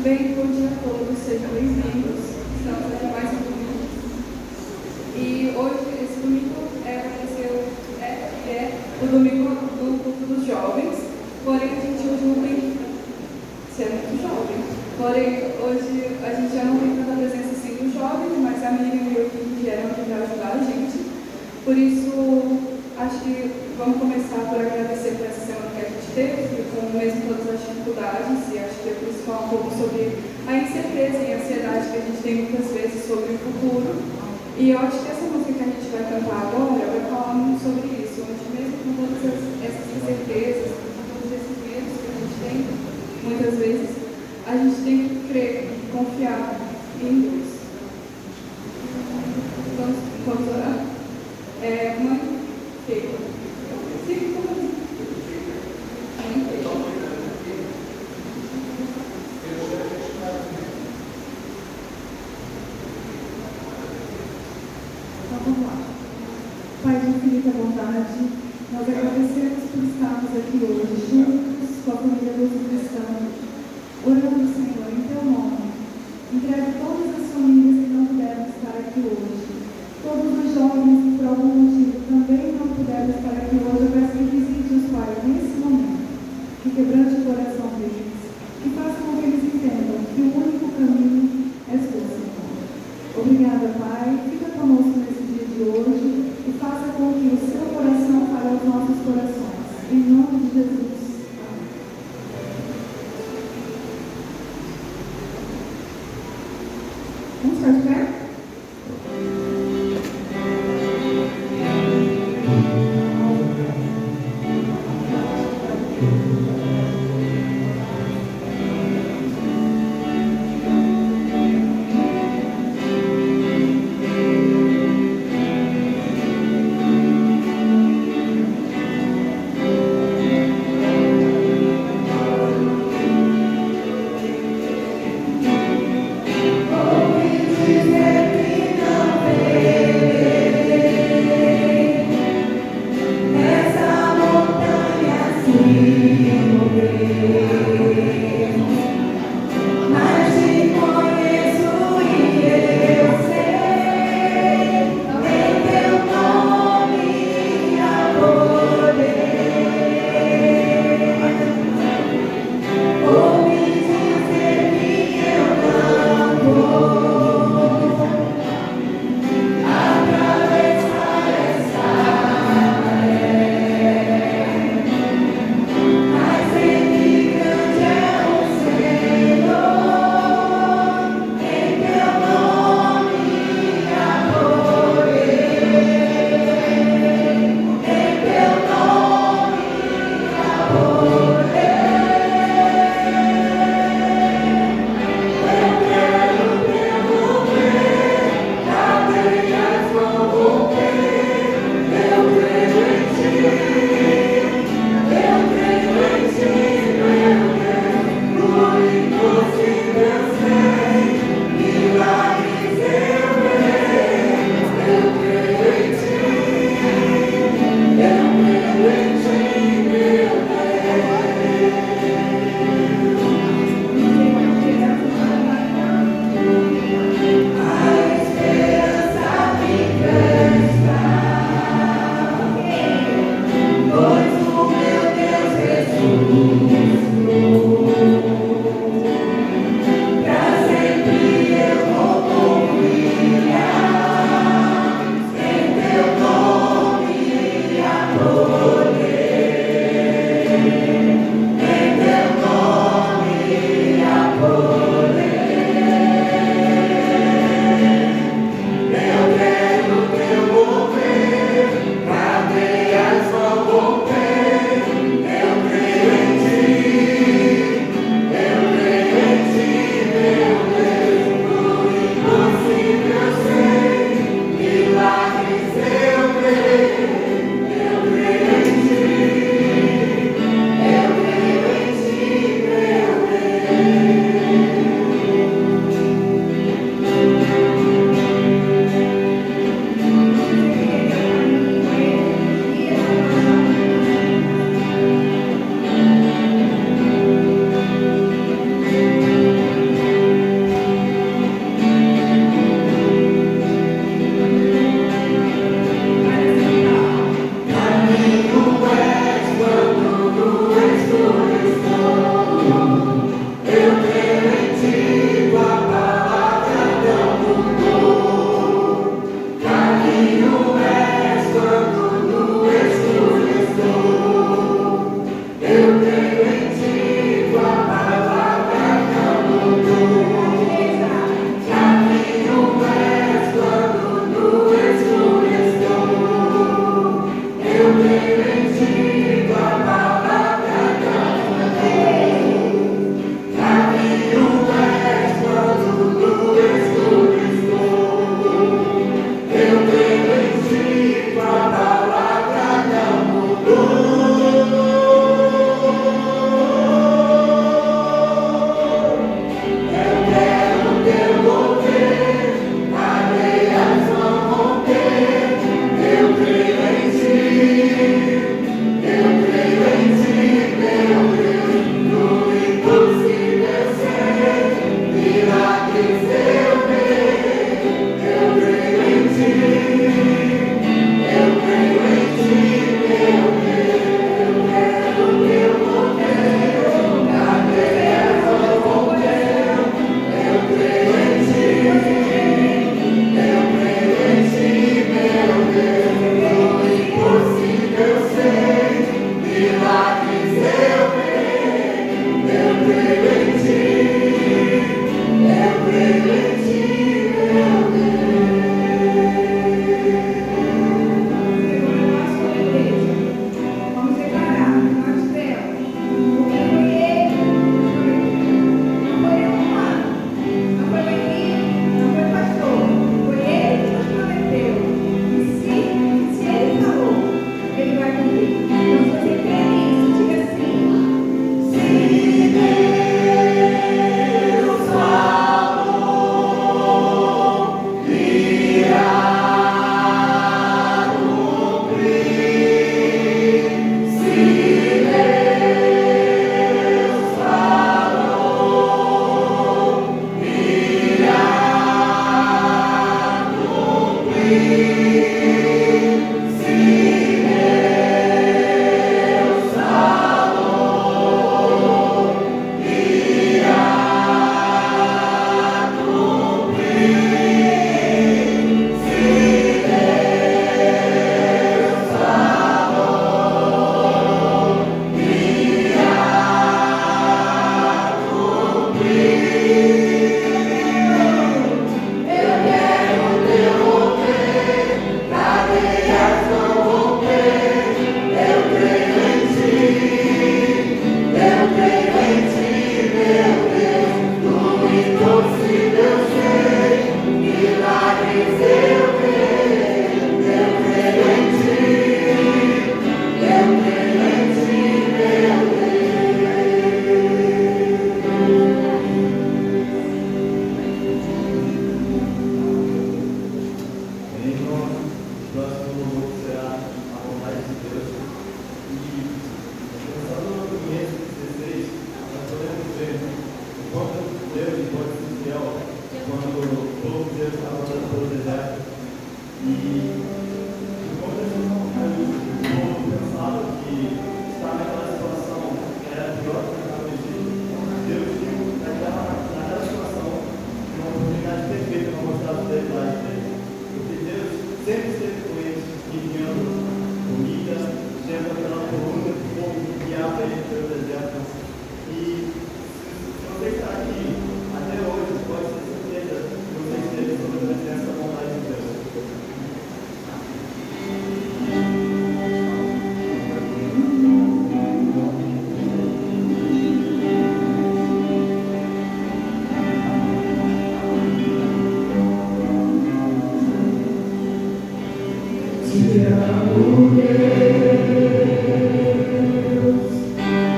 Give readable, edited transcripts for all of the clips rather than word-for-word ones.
Bem, bom dia a todos, sejam bem-vindos. Estamos aqui mais um domingo. E hoje, esse domingo, é o domingo do culto dos jovens, porém a gente hoje não tem, você é muito jovem, porém hoje a gente já não tem tanta presença assim dos jovens, mas a Miriam e o Kim vieram aqui para ajudar a gente. Por isso, acho que vamos começar por agradecer por essa semana que a gente teve, com mesmo todas as dificuldades, e acho que é por isso falar um pouco sobre a incerteza e a ansiedade que a gente tem muitas vezes sobre o futuro. E eu acho que essa música que a gente vai cantar agora vai falar muito sobre isso, onde mesmo com todas essas incertezas, com todos esses medos que a gente tem, muitas vezes, a gente tem que crer, confiar em Deus. Vamos orar? Mãe Keila. Sim, como assim? Mãe Keila. Então vamos lá. Pai de infinita bondade, nós agradecemos por estarmos aqui hoje, juntos com a família dos cristãos, orando, Senhor, em teu nome. Entregue todas as famílias que não puderam estar aqui hoje. Todos os jovens que por algum motivo também não puderam estar aqui hoje, eu peço que visite-os, Pai, nesse momento, que quebrante o coração deles, que faça com que eles entendam que o único caminho é tu, Senhor. Obrigada, Pai, fica conosco nesse dia de hoje e faça com que o seu coração fale aos nossos corações, em nome de Jesus. Vamos ficar de pé?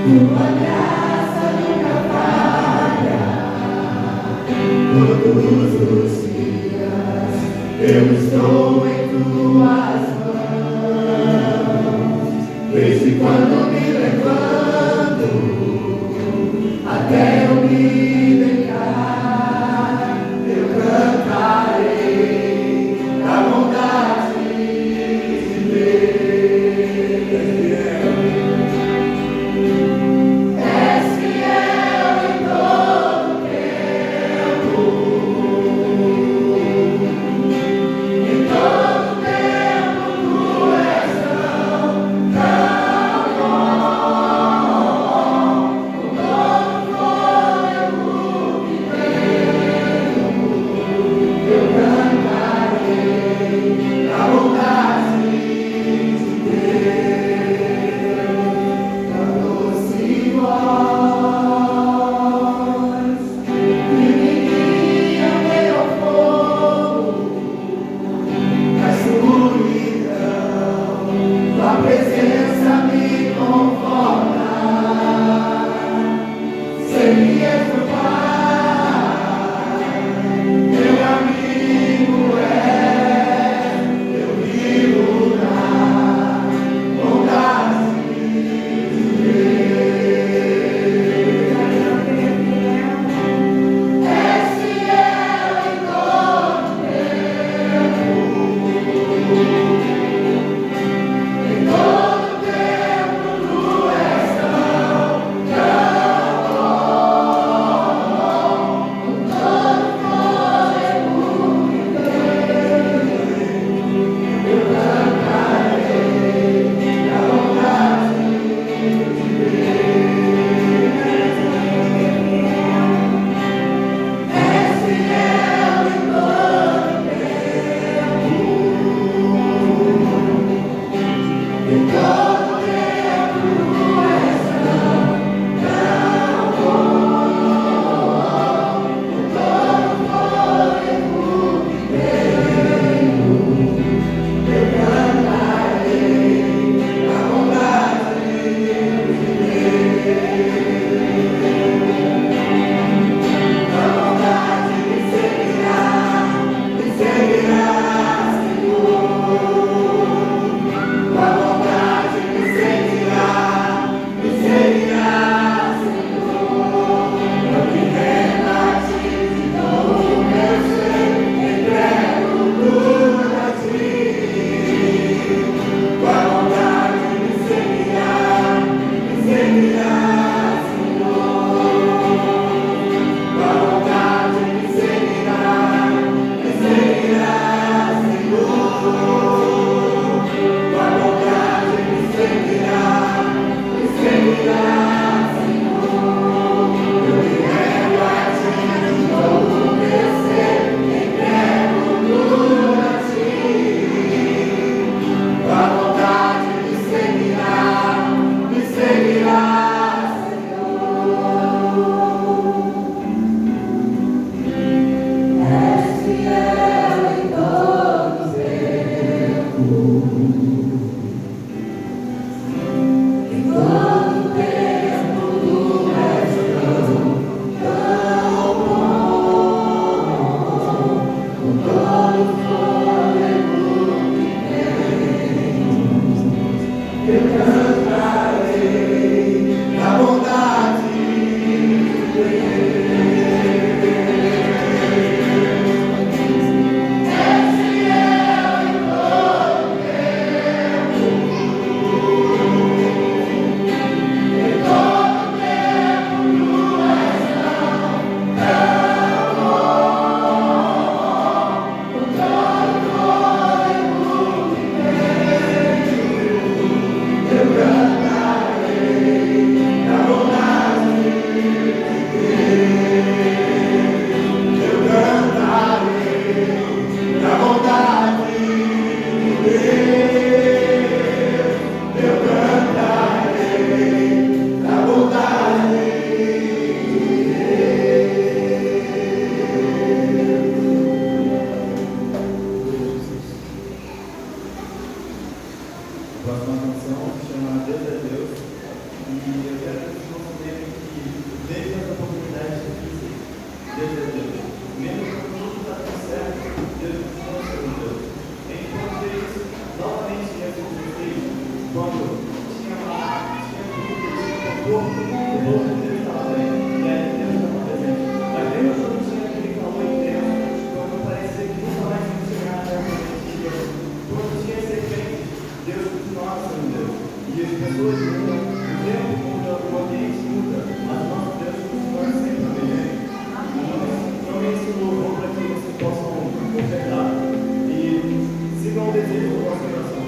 Tua graça nunca falha. Todos os dias eu estou em tuas mãos. Desde quando me levanto até eu me deitar, eu cantarei a bondade de Deus. És fiel em todo tempo, em todo tempo tu és tão bom. Com todo fôlego que tenho, eu cantarei a bondade de Deus. A doce voz que me guia meu fogo, na escuridão, tua presença me conforta. Seria teu Pai, meu amigo eu vivo na bondade de Deus. És fiel em todo tempo, em todo tempo tu és tão bom. Com todo fôlego que tenho, eu cantarei a bondade de Deus. És fiel em todo tempo, em todo tempo tu és tão bom. Com todo fôlego que tenho, eu cantarei a bondade de Deus. A bondade me seguirá, Senhor. A bondade me seguirá, Senhor. Eu me rendo a ti de todo o meu ser, entrego tudo a ti. A bondade me seguirá, Senhor. A bondade me seguirá, Senhor. A bondade me seguirá, Senhor. Eu me rendo a ti de todo o meu ser, entrego tudo a ti. A bondade me seguirá, Senhor. És fiel em todo tempo, em todo tempo tu és tão bom. Com todo fôlego que tenho, eu cantarei a bondade de Deus. És fiel em todo tempo, em todo tempo tu és tão bom. Com todo fôlego que tenho, eu próxima canção se chama Deus é Deus. E eu quero que vocês considerem que, desde as oportunidades difíceis, Deus é Deus. Mesmo quando tudo está tudo certo, Deus continua sendo Deus. A gente pode ver isso novamente em Jesus Cristo, quando tinha o corpo de Deus estava bem, e aí Deus estava presente. Mas mesmo quando tinha aquele calor intenso, quando parecia que nunca mais ia chegar até a presença de Deus, quando tinha serpente, Deus continuava sendo Deus. E as pessoas mudam, o tempo muda, o ambiente muda, mas o nosso Deus continua sempre presente. Então esse louvor para que vocês possam consertar e sigam o desejo do nosso coração.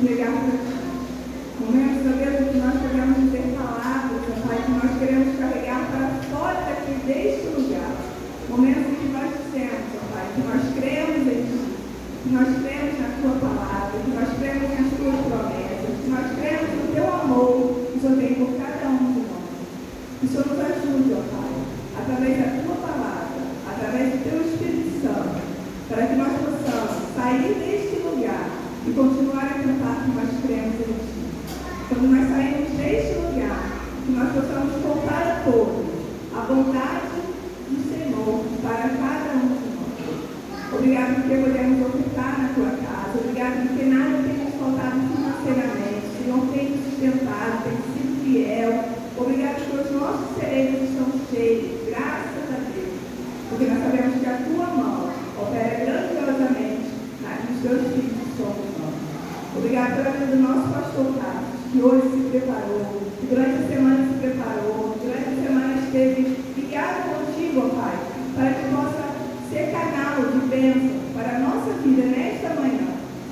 entregar para ti. Momentos, ó Deus, em que nós podemos dizer palavras, ó Pai, que nós queremos carregar nos ajude, ó Pai, através da Tua Palavra, através do Teu Espírito Santo, para que nós possamos sair deste lugar e continuar a cantar que nós cremos em Ti. Quando nós saímos deste lugar, que nós possamos contar a todos a bondade do Senhor para cada um de nós. Obrigado porque podemos ofertar na Tua casa. Obrigado porque nada tem nos faltado financeiramente. O Senhor tem nos sustentado, tem sido fiel. Obrigado porque os nossos cerebros estão cheios, graças a Deus. Porque nós sabemos que a Tua mão opera grandiosamente nos Teus filhos que somos nós. Obrigado pela vida do nosso pastor Carlos, que hoje se preparou, que durante a semana se preparou, que durante a semana esteve ligado contigo, ó Pai, para que possa ser canal de bênção para a nossa vida nesta manhã,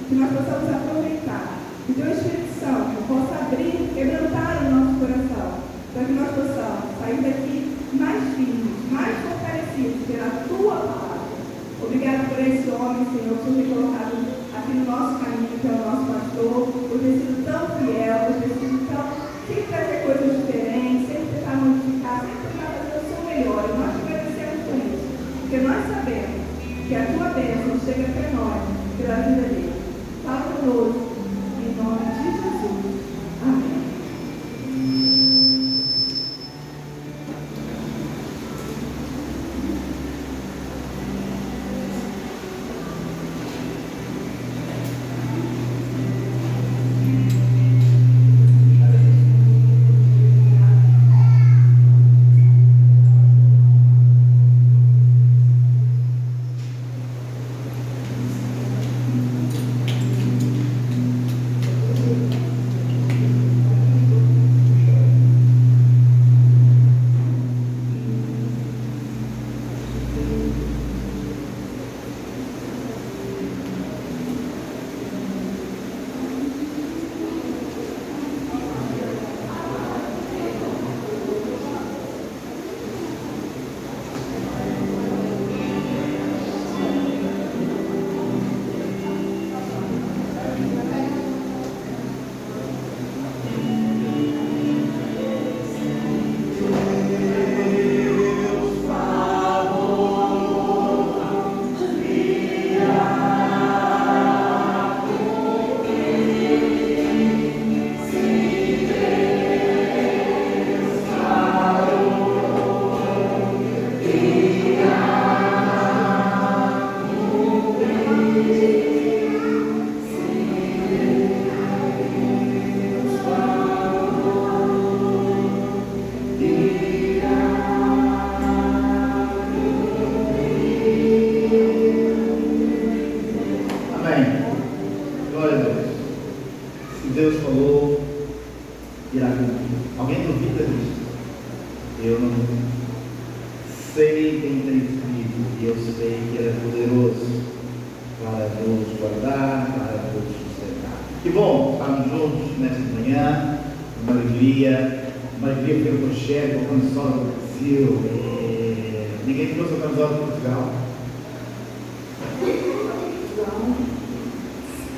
que nós possamos aproveitar, que o Teu Espírito Santo possa abrir, quebrantar o nosso coração, para que nós possamos sair daqui mais firmes, mais fortalecidos pela Tua palavra. Obrigado por esse homem, Senhor, que o Senhor tem colocado aqui no nosso caminho, que é o nosso pastor, por ter sido tão fiel, por ter sido tão, sempre trazer coisas diferentes, sempre tentar modificar, sempre tentar fazer o seu melhor. E nós te agradecemos por isso, porque nós sabemos que a Tua bênção chega até nós pela vida dele. Fala conosco, em nome de Jesus. Amém.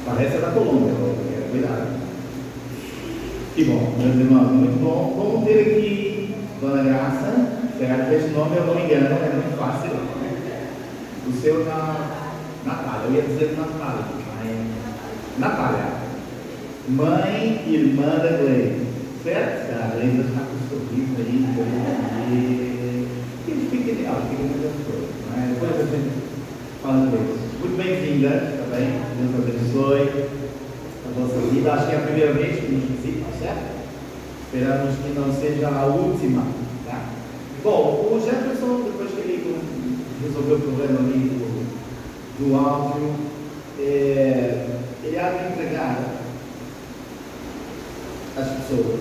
Parece a da Colômbia, cuidado. Que bom, meus irmãos, muito bom. Vamos ter aqui Dona Graça, certo? Esse nome, eu não me engano, é muito fácil. O seu Natália, eu ia dizer Natália, mas Natália, mãe e irmã da Gleide, certo? A Gleide está com o sorriso aí, fica legal, fica muitas coisas, mas depois a gente fala disso. Muito bem-vinda, tá bem? Deus abençoe a vossa vida. Acho que é a primeira vez que nos visita, certo? Esperamos que não seja a última, tá? Bom, o Jefferson, depois que ele resolveu o problema ali do áudio, ele há de entregar às pessoas,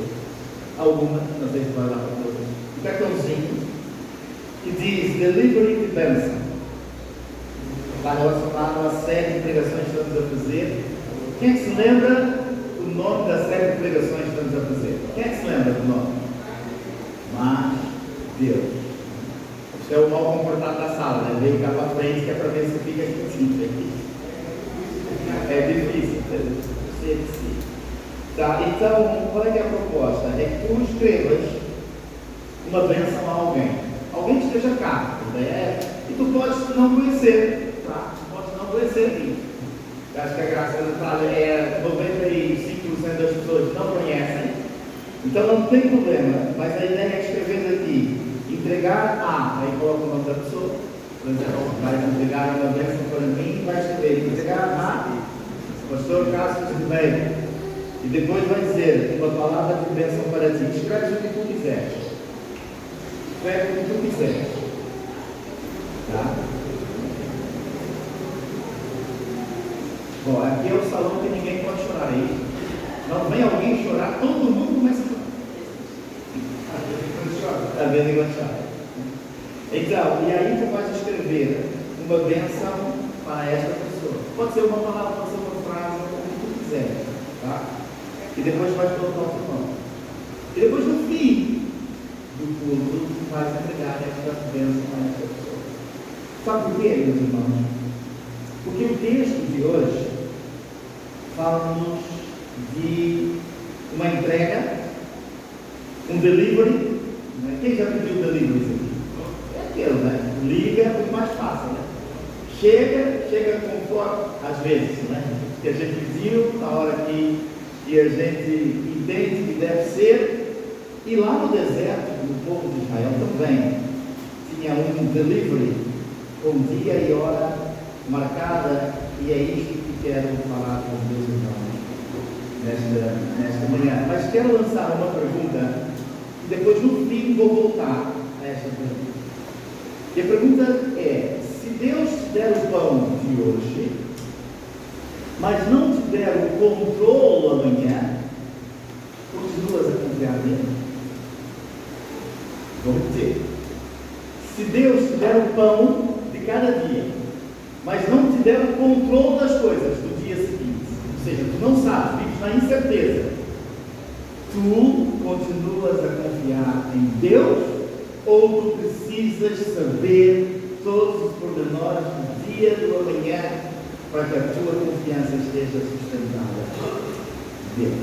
algumas, não sei se vai lá para todas, um cartãozinho que diz Delivery de Bênção. Está relacionado à série de pregações que estamos a fazer. Quem é que se lembra do nome da série de pregações que estamos a fazer? Quem é que se lembra do nome? Mas Deus. Este é o mal comportado da sala, né? Veio cá para frente que é para ver se fica quietinho aqui. É difícil, sei que sim. Tá, então, qual é que é a proposta? É que tu escrevas uma bênção a alguém. Alguém que esteja cá, e tu podes não conhecer, tá? Tu podes não conhecer aqui. Eu acho que a graça da Natália é 95% das pessoas não conhecem, então não tem problema, mas a ideia é escrever aqui, entregar a, aí coloca o nome da pessoa, por exemplo, vai entregar uma bênção para mim, vai escrever, entregar a pastor Cássio Ribeiro, e depois vai dizer uma palavra de bênção para ti. Escreve o que tu quiseres. Escreve o que tu quiseres. Tá? Bom, aqui é o salão que ninguém pode chorar aí. Não vem alguém chorar, todo mundo começa a chorar. Às vezes quando chora. Então, e aí tu vais escrever uma bênção para esta pessoa. Pode ser uma palavra, pode ser uma frase, o que tu quiser. Tá? E depois vais colocar o teu nome. E depois no fim do culto, vais entregar esta bênção a esta pessoa. Sabe por quê, meus irmãos? Porque o texto de hoje fala-nos de uma entrega, um delivery. Né? Quem já pediu delivery aqui? É aquele, né? Liga, é muito mais fácil, né? Chega conforme, às vezes, né? Que a gente pediu, na hora que a gente entende que deve ser. E lá no deserto, no povo de Israel também, tinha um delivery com dia e hora marcada, e é isto que quero falar com os meus irmãos nesta manhã. Mas quero lançar uma pergunta, e depois no fim vou voltar a esta pergunta. E a pergunta é: se Deus te der o pão de hoje, mas não te der o controle amanhã, continuas a confiar nele? Vou repetir. Se Deus te der o pão de cada dia, mas não te der o controle das coisas do dia seguinte, ou seja, tu não sabes, vives na incerteza, tu continuas a confiar em Deus, ou tu precisas saber todos os pormenores do dia, do amanhã, para que a tua confiança esteja sustentada em Deus?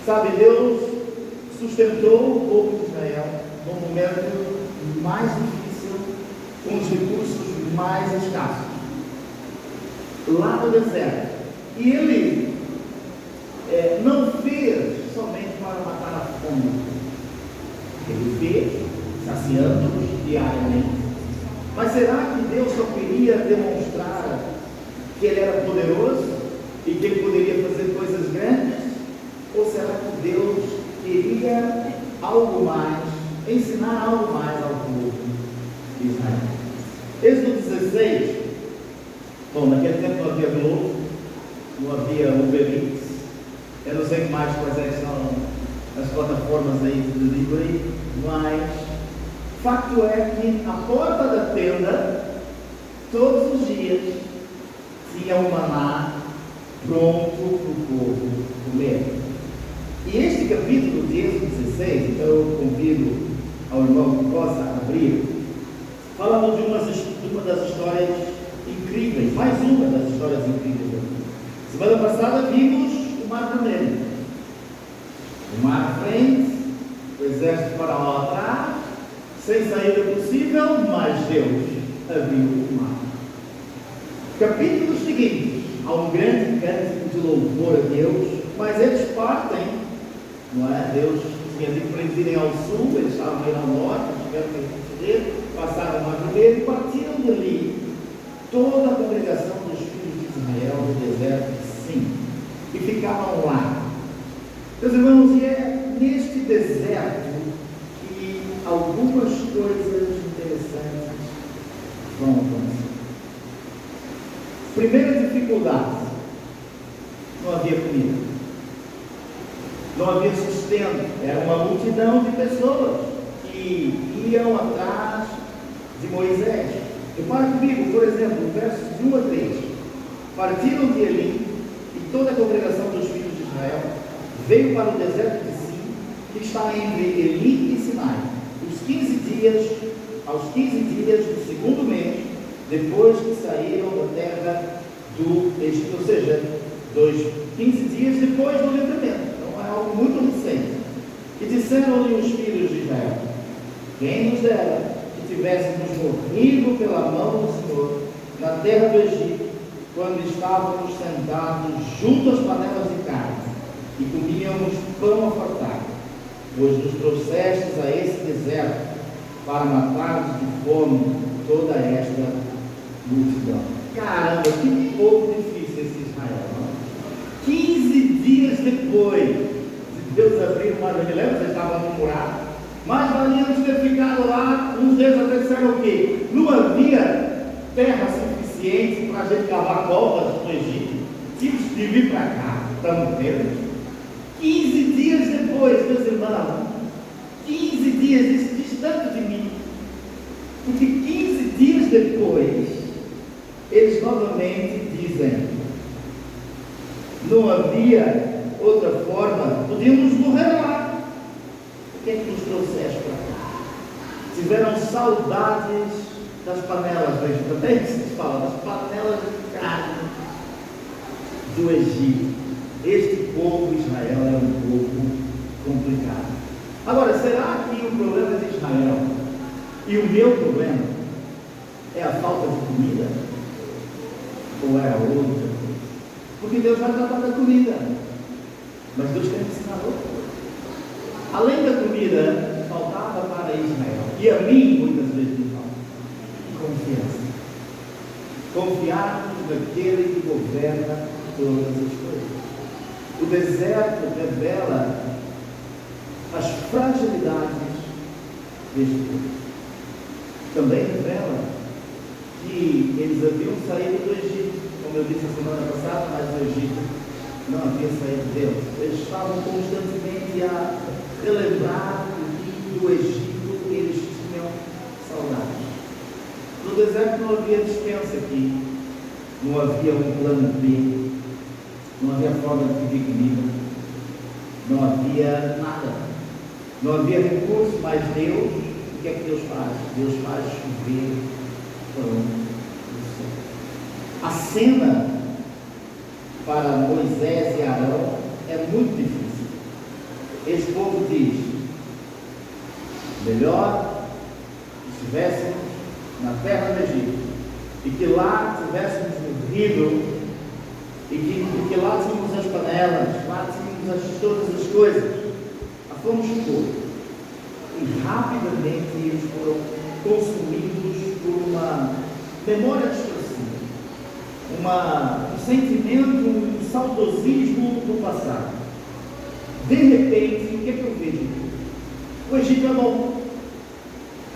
Sabe, Deus sustentou o povo de Israel num momento mais difícil, com os recursos mais escassos, lá no deserto. E Ele não fez somente para matar a fome, Ele fez saciando-os diariamente. Mas será que Deus só queria demonstrar que Ele era poderoso e que Ele poderia fazer coisas grandes? Ou será que Deus queria algo mais, ensinar algo mais ao povo de Israel? Êxodo 16, bom, naquele tempo não havia Globo, não havia Uber Eats, eu não sei mais quais são as plataformas aí de delivery, mas fato é que a porta da tenda, todos os dias, tinha um maná pronto para o povo comer. E este capítulo de Êxodo 16, então eu convido ao irmão que possa abrir, fala-nos de uma das histórias incríveis, mais uma das histórias incríveis aqui. Semana passada vimos o Mar Vermelho, o mar à frente, o exército de Faraó atrás, sem saída possível, mas Deus abriu o mar. Capítulos seguintes, há um grande cântico de louvor a Deus, mas eles partem, não é? Deus tinha dito para eles irem ao sul, eles estavam a ir ao norte, tiveram que retroceder, passaram o Mar Vermelho e partiram dali toda a congregação dos filhos de Israel do deserto de Sim, e ficavam lá. Meus irmãos, e é neste deserto que algumas coisas interessantes vão acontecer. Primeira dificuldade: não havia comida, não havia sustento, era uma multidão de pessoas que iam atrás de Moisés. Repare comigo, por exemplo, versos de 1 a 3. Partiram de Elim, e toda a congregação dos filhos de Israel veio para o deserto de Sim, que está entre Elim e Sinai, aos 15 dias do segundo mês, depois que saíram da terra do Egito, ou seja, 15 dias depois do livramento. Então é algo muito recente. E disseram-lhe os filhos de Israel: Quem nos dera que tivéssemos morrido pela mão do Senhor na terra do Egito, quando estávamos sentados junto às panelas de carne e comíamos pão a fartar, pois nos trouxestes a esse deserto para matarmos de fome toda esta multidão. Caramba, que povo difícil esse Israel, não? 15 dias depois de Deus abrir o mar vermelho, lembra? Vocês estavam murmurando, mas valíamos ter ficado lá. Uns deles até disseram o quê? Não havia terra suficiente para a gente cavar covas no Egito. Tínhamos de vir para cá, estamos vendo. 15 dias depois, meus irmãos, 15 dias, isso diz tanto de mim, porque 15 dias depois, eles novamente dizem: não havia outra forma, podíamos morrer lá. O que é que nos trouxeste para cá? Tiveram saudades das panelas, até isso se fala, das panelas de carne do Egito. Este povo Israel é um povo complicado. Agora, será que o problema de Israel e o meu problema é a falta de comida? Ou é a outra coisa? Porque Deus vai tratar da comida, mas Deus quer ensinar outra coisa. Além da comida, faltava para Israel, e a mim muitas vezes me falta, confiança. Confiar naquele que governa todas as coisas. O deserto revela as fragilidades deste povo. Também revela que eles haviam saído do Egito, como eu disse a semana passada, mas o Egito não havia saído deles. Eles estavam constantemente a relembrar que do Egito eles tinham saudades. No deserto não havia dispensa aqui, não havia um plano B, não havia forma de pedir comida, não havia nada, não havia recurso, mas Deus, o que é que Deus faz? Deus faz chover pão do céu. A cena para Moisés e Arão é muito difícil. Esse povo diz: melhor que estivéssemos na terra do Egito e que lá tivéssemos morrido, e que lá tínhamos as panelas, lá tínhamos todas as coisas. Fomos pouco. E rapidamente eles foram consumidos por uma memória distorcida, um sentimento, um saudosismo do passado. De repente, o que é que eu vejo? O Egito é bom,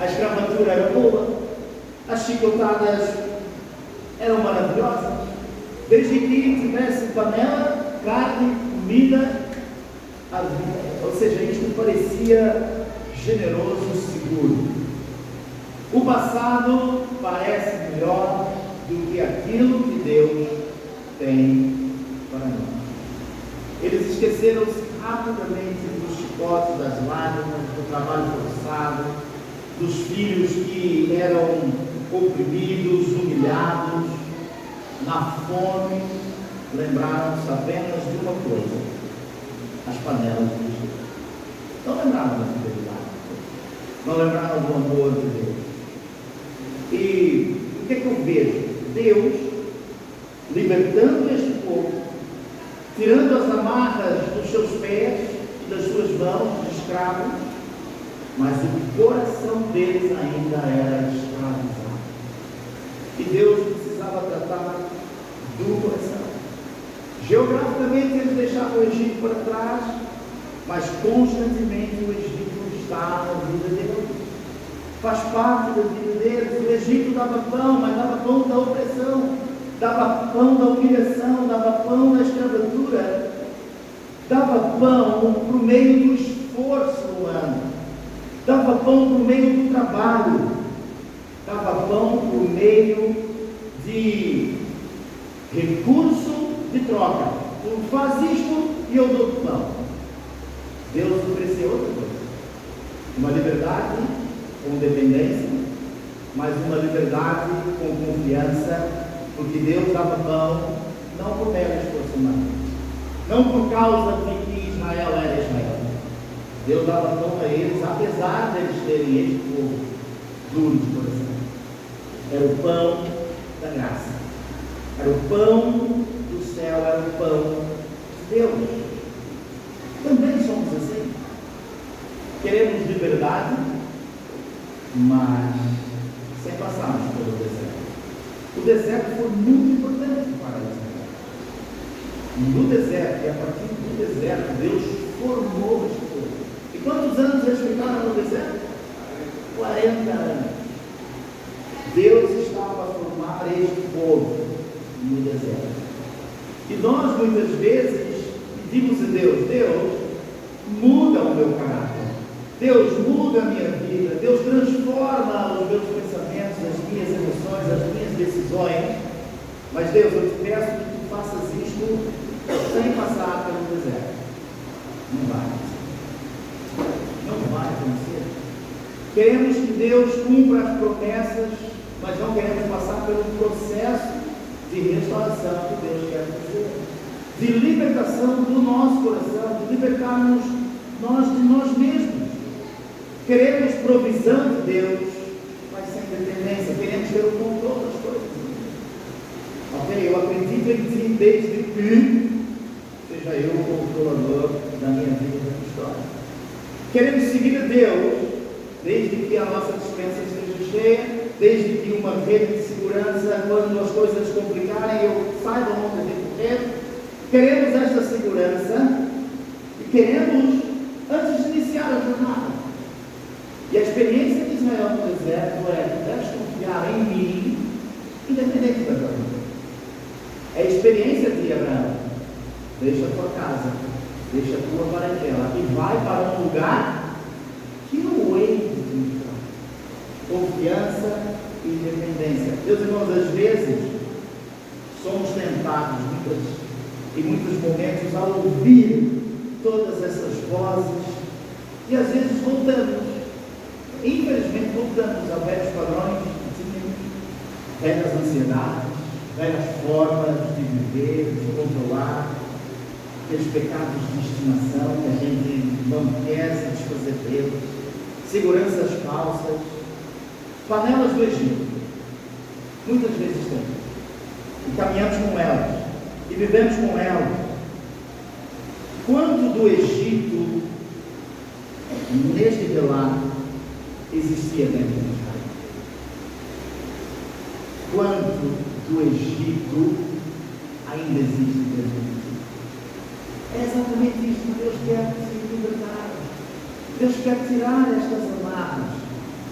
a escravatura era boa, as chicotadas eram maravilhosas, desde que tivesse panela, carne, comida, ou seja, isto parecia generoso e seguro. O passado parece melhor do que aquilo que Deus tem para nós. Eles esqueceram-se rapidamente dos chicotes, das lágrimas, do trabalho forçado, dos filhos que eram oprimidos, humilhados, na fome. Lembraram-se apenas de uma coisa: as panelas de Egito. Não lembraram da fidelidade, não lembraram do amor de Deus. E o que é que eu vejo? Deus libertando este povo, tirando as amarras dos seus pés e das suas mãos de escravos, mas o coração deles ainda era escravizado. E Deus precisava tratar do coração. Geograficamente eles deixavam o Egito para trás, mas constantemente o Egito está na vida deles. Faz parte da vida deles. O Egito dava pão, mas dava pão da opressão, dava pão da humilhação, dava pão da escravatura, dava pão por meio do esforço humano, dava pão por meio do trabalho, dava pão por meio de recurso de troca. Tu faz isto e eu dou-te pão. Deus ofereceu outra coisa, uma liberdade com dependência, mas uma liberdade com confiança, porque Deus dava pão não por mero esforço humano, não por causa de que Israel era Israel. Deus dava pão a eles, apesar deles terem este povo duro de coração. Era o pão da graça. Era o pão do céu, era o pão de Deus. Também somos assim. Queremos liberdade, mas sem passarmos pelo deserto. O deserto foi muito importante para Israel. No deserto, e a partir do deserto, Deus formou este povo. E quantos anos eles ficaram no deserto? 40 anos. Deus estava a formar este povo no deserto. E nós muitas vezes pedimos a Deus: Deus, muda o meu caráter. Deus, muda a minha vida. Deus, transforma os meus pensamentos, as minhas emoções, as minhas decisões. Mas Deus, eu te peço que tu faças isto sem passar pelo deserto. Não vai acontecer. Não vai acontecer. Queremos que Deus cumpra as promessas, mas não queremos passar pelo processo de restauração que Deus quer fazer, de libertação do nosso coração, de libertarmos nós de nós mesmos. Queremos provisão de Deus, mas sem dependência. Queremos ter o controle das coisas. Ok? Eu acredito em ti desde que seja eu o controlador da minha vida e da minha história. Queremos seguir a Deus desde que a nossa dispensa esteja cheia, desde que uma rede de segurança, quando as coisas complicarem, eu saiba onde devo correr. Queremos esta segurança e queremos antes de iniciar a jornada. E a experiência de Israel no deserto é: deves confiar em mim, independente da jornada. É a experiência de Abraão: deixa a tua casa, deixa a tua parentela e vai para um lugar que eu hei de te mostrar. Confiança e independência. Meus irmãos, às vezes somos tentados em muitos momentos a ouvir todas essas vozes e às vezes infelizmente voltamos a velhos padrões, velhas ansiedades, velhas formas de viver, de controlar, aqueles pecados de estimação que a gente não quer se desfazer deles, seguranças falsas, panelas do Egito. Muitas vezes temos. E caminhamos com elas. E vivemos com elas. Quanto do Egito, neste relato, existia dentro de Israel? Quanto do Egito ainda existe dentro de Egito? É exatamente isto que Deus quer se libertar. Deus quer tirar estas amarras.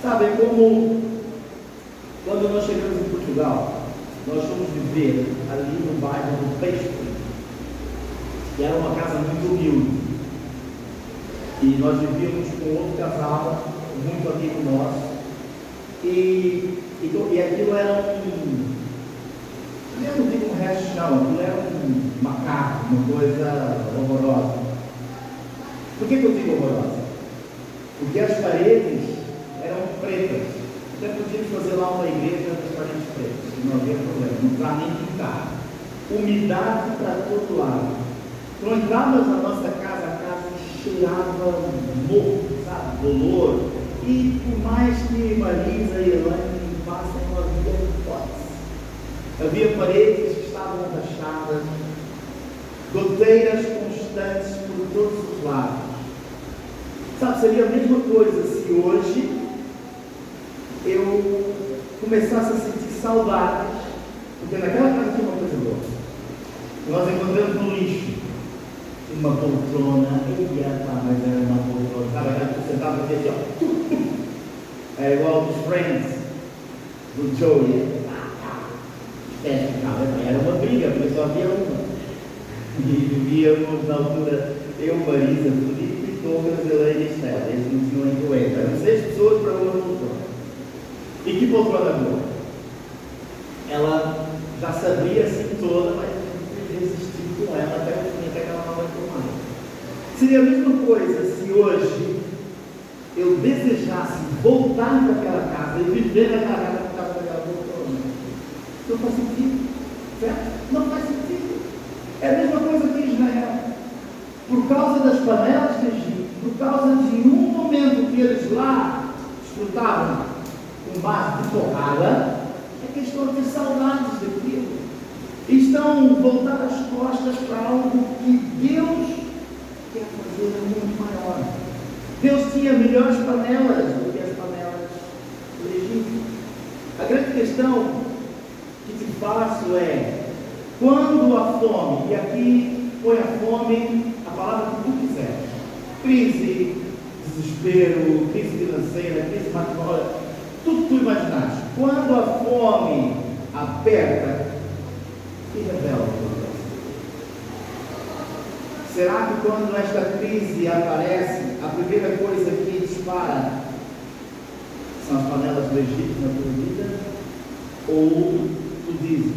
Sabe, é como quando nós chegamos em Portugal, nós fomos viver ali no bairro do Peixe, que era uma casa muito humilde. E nós vivíamos com outro casal, muito amigo nosso, e aquilo era eu não digo um resto de chão, aquilo era um macaco, uma coisa horrorosa. Por que eu digo horrorosa? Porque as paredes eram pretas. Até podíamos fazer lá uma igreja das paredes pretas, não havia problema, não precisava nem pintar. Umidade para todo lado. Quando entrávamos na nossa casa, a casa cheirava morto, sabe? Dolor. E por mais que Marisa e Elaine limpassem, não havia hipótese. Havia paredes que estavam rachadas, goteiras constantes por todos os lados. Sabe, seria a mesma coisa se hoje eu começasse a sentir saudades, porque naquela casa tinha uma coisa boa. Nós encontramos no lixo uma poltrona, mas era uma poltrona, sabe, aquela que você sentava aqui assim, ó. É igual dos Friends, do Joey. Era uma briga, porque só havia uma. E vivíamos na altura, eu, Marisa, Felipe, Douglas, Elaine e Estela. Eles não tinham influência. Eram 6 pessoas para uma poltrona. E que poltrona boa? Ela já sabia assim toda, mas eu resisti com ela até o fim, até que ela não vai tomar. Seria a mesma coisa se hoje eu desejasse voltar para aquela casa e viver naquela casa por causa daquela poltrona. Não faz sentido, certo? Não faz sentido. É a mesma coisa que Israel. Por causa das panelas do Egito, por causa de um mar de porrada, é que estão a ter saudades daquilo. E estão voltar as costas para algo que Deus quer fazer muito maior. Deus tinha melhores panelas do que as panelas do Egito. A grande questão que te faço é, quando a fome, e aqui põe a fome, a palavra que tu quiser, crise, desespero, crise financeira, crise matrimonial, tudo que tu imaginaste, quando a fome aperta, que revela o que acontece? Será que quando esta crise aparece, a primeira coisa que dispara são as panelas do Egito na tua vida? Ou tu dizes,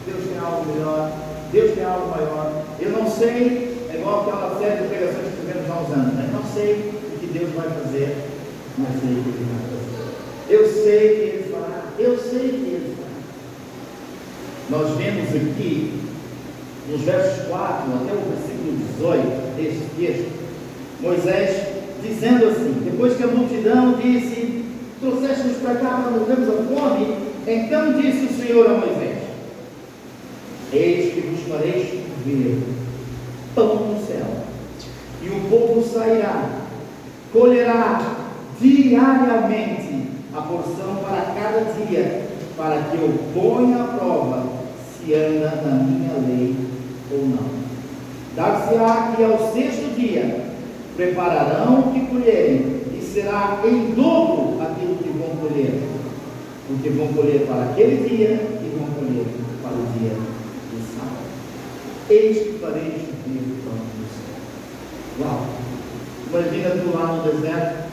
Deus tem algo melhor, Deus tem algo maior, eu não sei, é igual aquela série de pregações que tivemos há uns anos, né? Não sei o que Deus vai fazer, mas sei o que Ele vai fazer. Eu sei que Ele fará, eu sei que Ele fará. Nós vemos aqui, nos versos 4 até o versículo 18 deste texto, Moisés dizendo assim, depois que a multidão disse, trouxeste-nos para cá para morrermos a fome, então disse o Senhor a Moisés, eis que vos farei chover pão no céu, e o povo sairá, colherá diariamente a porção para cada dia, para que eu ponha à prova se anda na minha lei ou não. Dar-se-á que ao sexto dia prepararão o que colherem, e será em dobro aquilo que vão colher, porque vão colher para aquele dia e vão colher para o dia de sábado. Eis que farei chover o pão do céu. Uau! Imagina tu lá no deserto,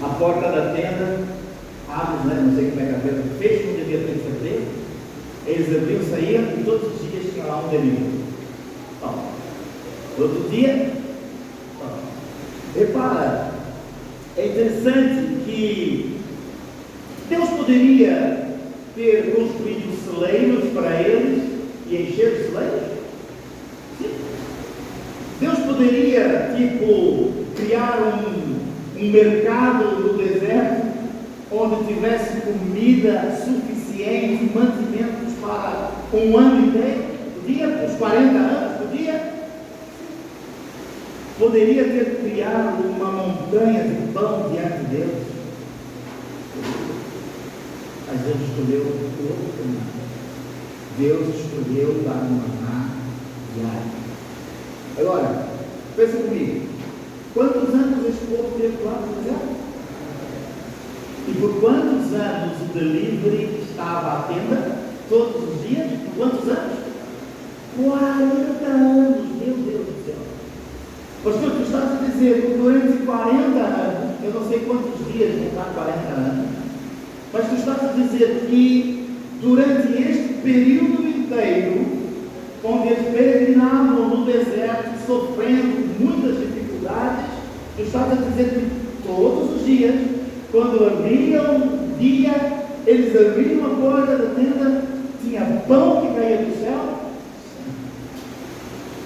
a porta da tenda abre, né? Não sei como é que a tenda fecha, não devia ter certeza. Eles abriam, saíam e todos os dias tinha lá um delinho. Outro dia, repara, é interessante que Deus poderia ter construído celeiros para eles e encher os celeiros? Sim. Deus poderia, criar um mercado no deserto onde tivesse comida suficiente, mantimentos para um ano inteiro? Podia, os 40 anos, podia? Poderia ter criado uma montanha de pão diante de Deus? Mas Deus escolheu outro caminho. Deus escolheu dar um maná diário. Agora, pensa comigo, quantos anos esse povo teve lá no deserto? E por quantos anos o delivery estava à tenda? Todos os dias? Por quantos anos? 40 anos, meu Deus do céu. Pastor, tu estás a dizer que durante 40 anos, eu não sei quantos dias vão dar 40 anos, mas tu estás a dizer que durante este período inteiro, onde eles peregrinavam no deserto, sofrendo muitas dificuldades, tu estás a dizer que todos os dias, quando abriam o dia, eles abriam a porta da tenda, tinha pão que caía do céu?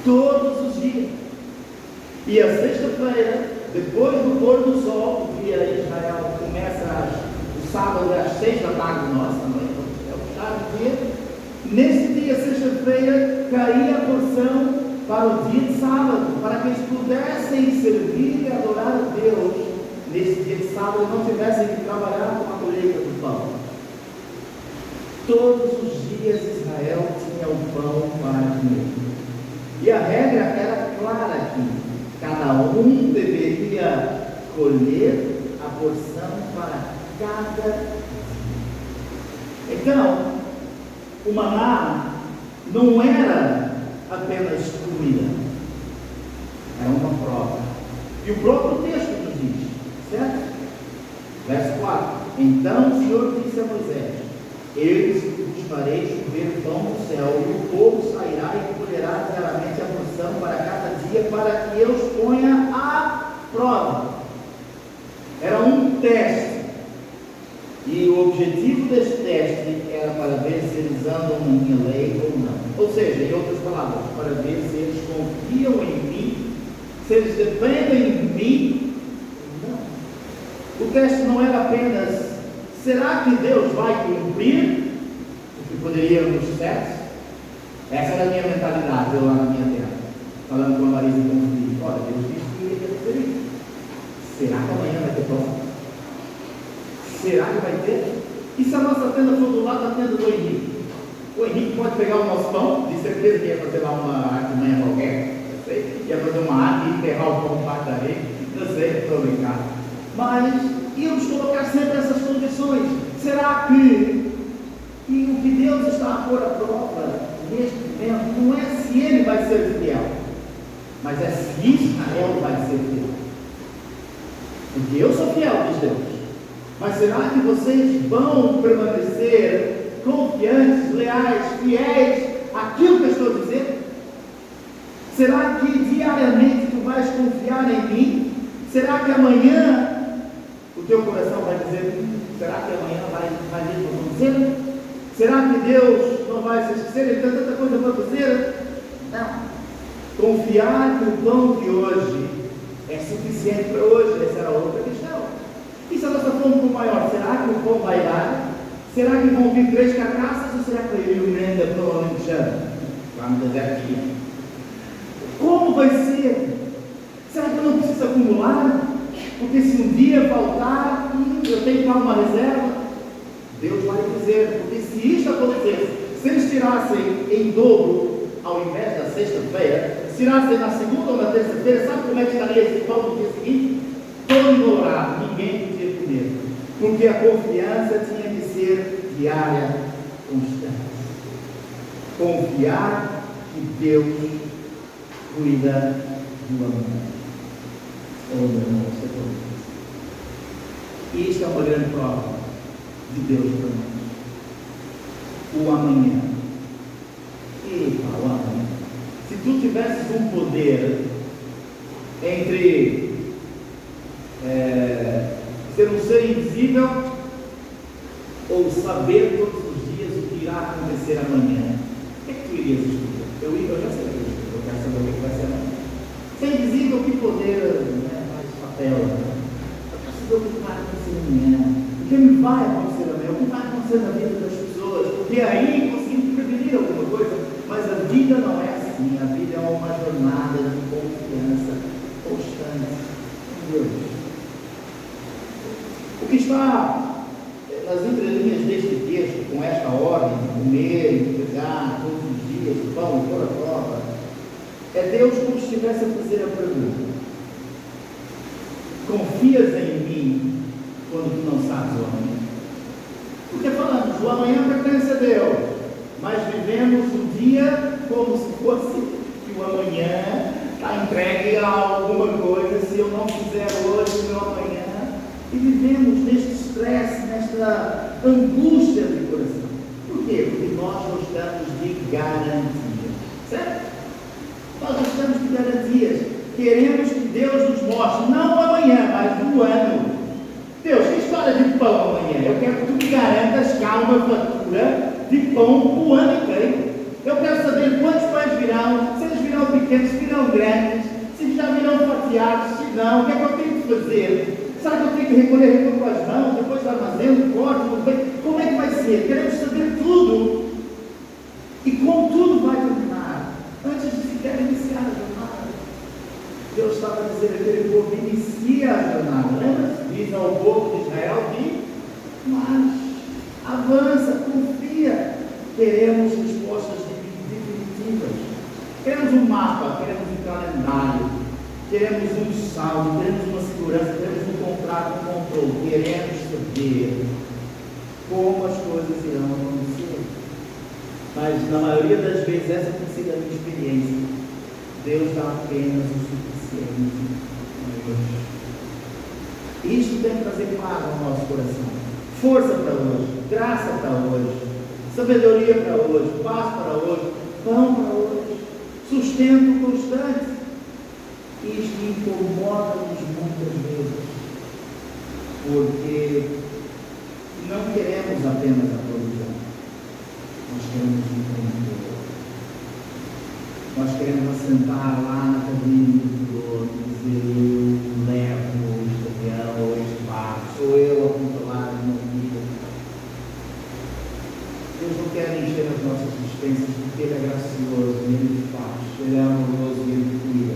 Todos os dias. E a sexta-feira, depois do pôr do sol, o dia em Israel começa o sábado às 6 da tarde, nós também, é o tarde do dia. Nesse dia, sexta-feira, caía a porção para o dia de sábado, para que eles pudessem servir e adorar a Deus nesse dia de sábado e não tivessem que trabalhar com a colheita do pão. Todos os dias Israel tinha o pão para comer. E a regra era clara aqui. Cada um deveria colher a porção para cada dia. Então, o maná não era apenas comida, era uma prova. E o próprio texto nos diz, certo? Verso 4: Então o Senhor disse a Moisés: eis que vos farei chover pão do céu, e o povo sairá e colherá diariamente a porção para cada dia, para que eu os ponha à prova. Era um teste. E o objetivo deste teste era para ver se eles andam na minha lei ou não. Ou seja, em outras palavras, para ver se eles confiam em mim, se eles dependem de mim ou não. O teste não era apenas Será que Deus vai cumprir o que poderia nos certos? Essa era a minha mentalidade, eu lá na minha terra, falando com a Marisa e com o filho. Olha, Deus disse que ia fazer isso. Será que amanhã vai ter pão? Será que vai ter? E se a nossa tenda for do lado da tenda do Henrique? O Henrique pode pegar o nosso pão, de certeza que ia fazer lá uma artimanha qualquer, eu sei, ia fazer uma arte e enterrar o pão parte da rede, eu sei, estou brincando. Mas íamos colocar sempre essas condições. Será que o que Deus está a pôr à prova neste momento não é se Ele vai ser fiel, mas é se Israel vai ser fiel? Porque eu sou fiel, diz Deus. Mas será que vocês vão permanecer confiantes, leais, fiéis àquilo que eu estou dizendo? Será que diariamente tu vais confiar em mim? Será que amanhã o teu coração vai dizer, será que amanhã vai acontecer? Será que Deus não vai se esquecer? Ele tem tanta coisa para fazer? Não. Confiar que o pão de hoje é suficiente para hoje, essa era outra questão. E se nós formos para o maior, será que o pão vai dar? Será que vão vir 3 carcaças ou será que vai vir o Menda provavelmente já? Lá no deserto aqui. Como vai ser? Será que eu não preciso acumular? Porque se um dia faltar, eu tenho que dar uma reserva. Deus vai dizer, porque se isto acontecesse, se eles tirassem em dobro, ao invés da sexta-feira, se tirassem na segunda ou na terça-feira, sabe como é que estaria esse pão no dia seguinte? Todo ignorado, ninguém podia comer, porque a confiança tinha que ser diária, constante. Confiar que Deus cuida do amanhã. Oh, meu irmão, você pode. E isto é uma grande prova de Deus para nós. O amanhã. Eita, o amanhã. Se tu tivesses um poder entre ser um ser invisível ou saber todos os dias o que irá acontecer amanhã, o que é que tu irias escolher? Eu já sei o que eu quero saber o que vai ser amanhã. Ser invisível, que poder, mais papel, eu quero saber o que vai acontecer amanhã, o que vai acontecer amanhã, o que vai acontecer na vida das pessoas, porque aí conseguimos prevenir alguma coisa, mas a vida não é assim. A vida é uma jornada de confiança constante em Deus. O que está nas entrelinhas deste texto, com esta ordem, comer, entregar todos os dias, o pão, toda a prova, é Deus como se estivesse a fazer a pergunta: confias em mim quando tu não sabes o amanhã? Porque falamos, o amanhã pertence a Deus, mas vivemos o dia como se fosse que o amanhã está entregue a alguma coisa, se eu não fizer hoje, o meu amanhã. E vivemos neste estresse, nesta angústia de coração. Por quê? Porque nós gostamos de garantias. Certo? Nós gostamos de garantias. Queremos que Deus nos mostre, não amanhã, mas no ano. Deus, que história de pão amanhã? Eu quero que tu me garantas que há uma fatura de pão para o ano inteiro. Eu quero saber quantos pães virão, se eles virão pequenos, se virão grandes, se já virão fatiados, se não, o que é que eu tenho que fazer? Será que eu tenho que recolher com as mãos, depois do armazém, corte, como é que vai ser? Queremos saber tudo. E como tudo vai terminar, antes de sequer iniciar a jornada. Deus estava a dizer aquele povo: inicia a jornada. Lembra? Diz ao povo de Israel que marche, avança, confia. Queremos respostas definitivas. Queremos um mapa, queremos um calendário, queremos um saldo, queremos uma segurança, queremos um contrato, um controle. Queremos saber como as coisas irão acontecer. Mas na maioria das vezes, essa tem sido a minha experiência. Deus dá apenas o suficiente hoje. Isto tem que trazer paz ao nosso coração, força para hoje, graça para hoje, sabedoria para hoje, paz para hoje, pão para hoje, sustento constante. Isto incomoda-nos muitas vezes, porque não queremos apenas a provisão, nós queremos um controle. Nós queremos assentar lá na cabine do piloto e dizer: eu levo este avião ou este barco, sou eu a controlar a minha vida. pensas que Ele é gracioso e Ele faz, Ele é amoroso e Ele cuida,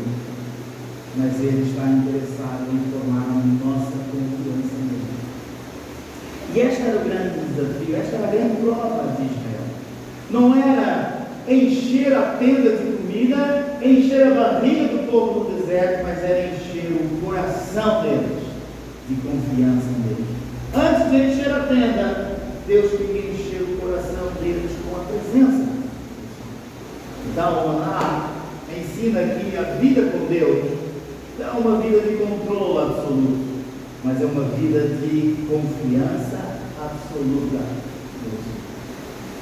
mas Ele está interessado em formar a nossa confiança nele. E este era o grande desafio, esta era a grande prova de Israel. Não era encher a tenda de comida, encher a barriga do povo do deserto, mas era encher o coração deles de confiança nele. Antes de encher a tenda, Deus queria encher o coração deles com a presença. Então, o Maná ensina que a vida com Deus não é uma vida de controle absoluto, mas é uma vida de confiança absoluta.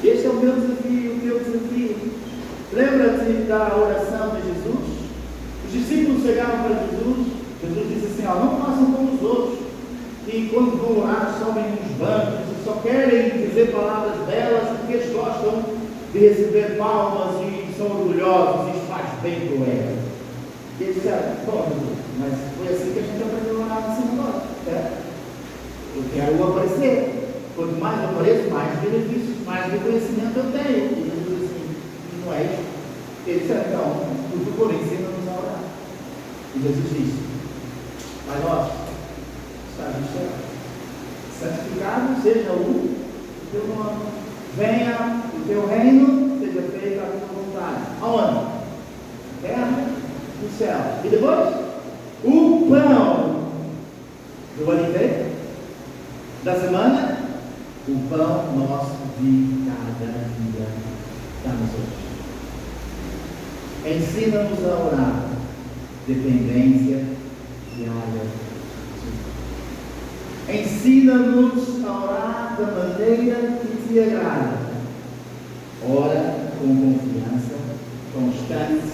Este é o meu desafio, o teu desafio. Lembra-te da oração de Jesus? Os discípulos chegaram para Jesus. Jesus disse assim: não façam como os outros, e quando vão orar sobem nos bancos e só querem dizer palavras belas porque eles gostam de receber palmas e são orgulhosos, e isso faz bem para o ego. E eles disseram: bom, mas foi assim que a gente aprendeu a orar no sinagoga, certo? Eu quero aparecer. Quanto mais eu apareço, mais benefícios, mais reconhecimento eu tenho. E Jesus disse assim: não é isso. Ele disse: então, por favor, ensina-nos a orar. E Jesus disse: Pai nosso, estás no céu, santificado seja o teu nome, venha o teu reino, seja feita a tua vontade. Aonde? Na terra, no céu. E depois, o pão do ano inteiro, da semana, o pão nosso de cada dia, dá-nos hoje. Ensina-nos a orar, dependência diária. Ensina-nos a orar da maneira que te agrada. Ora com confiança constante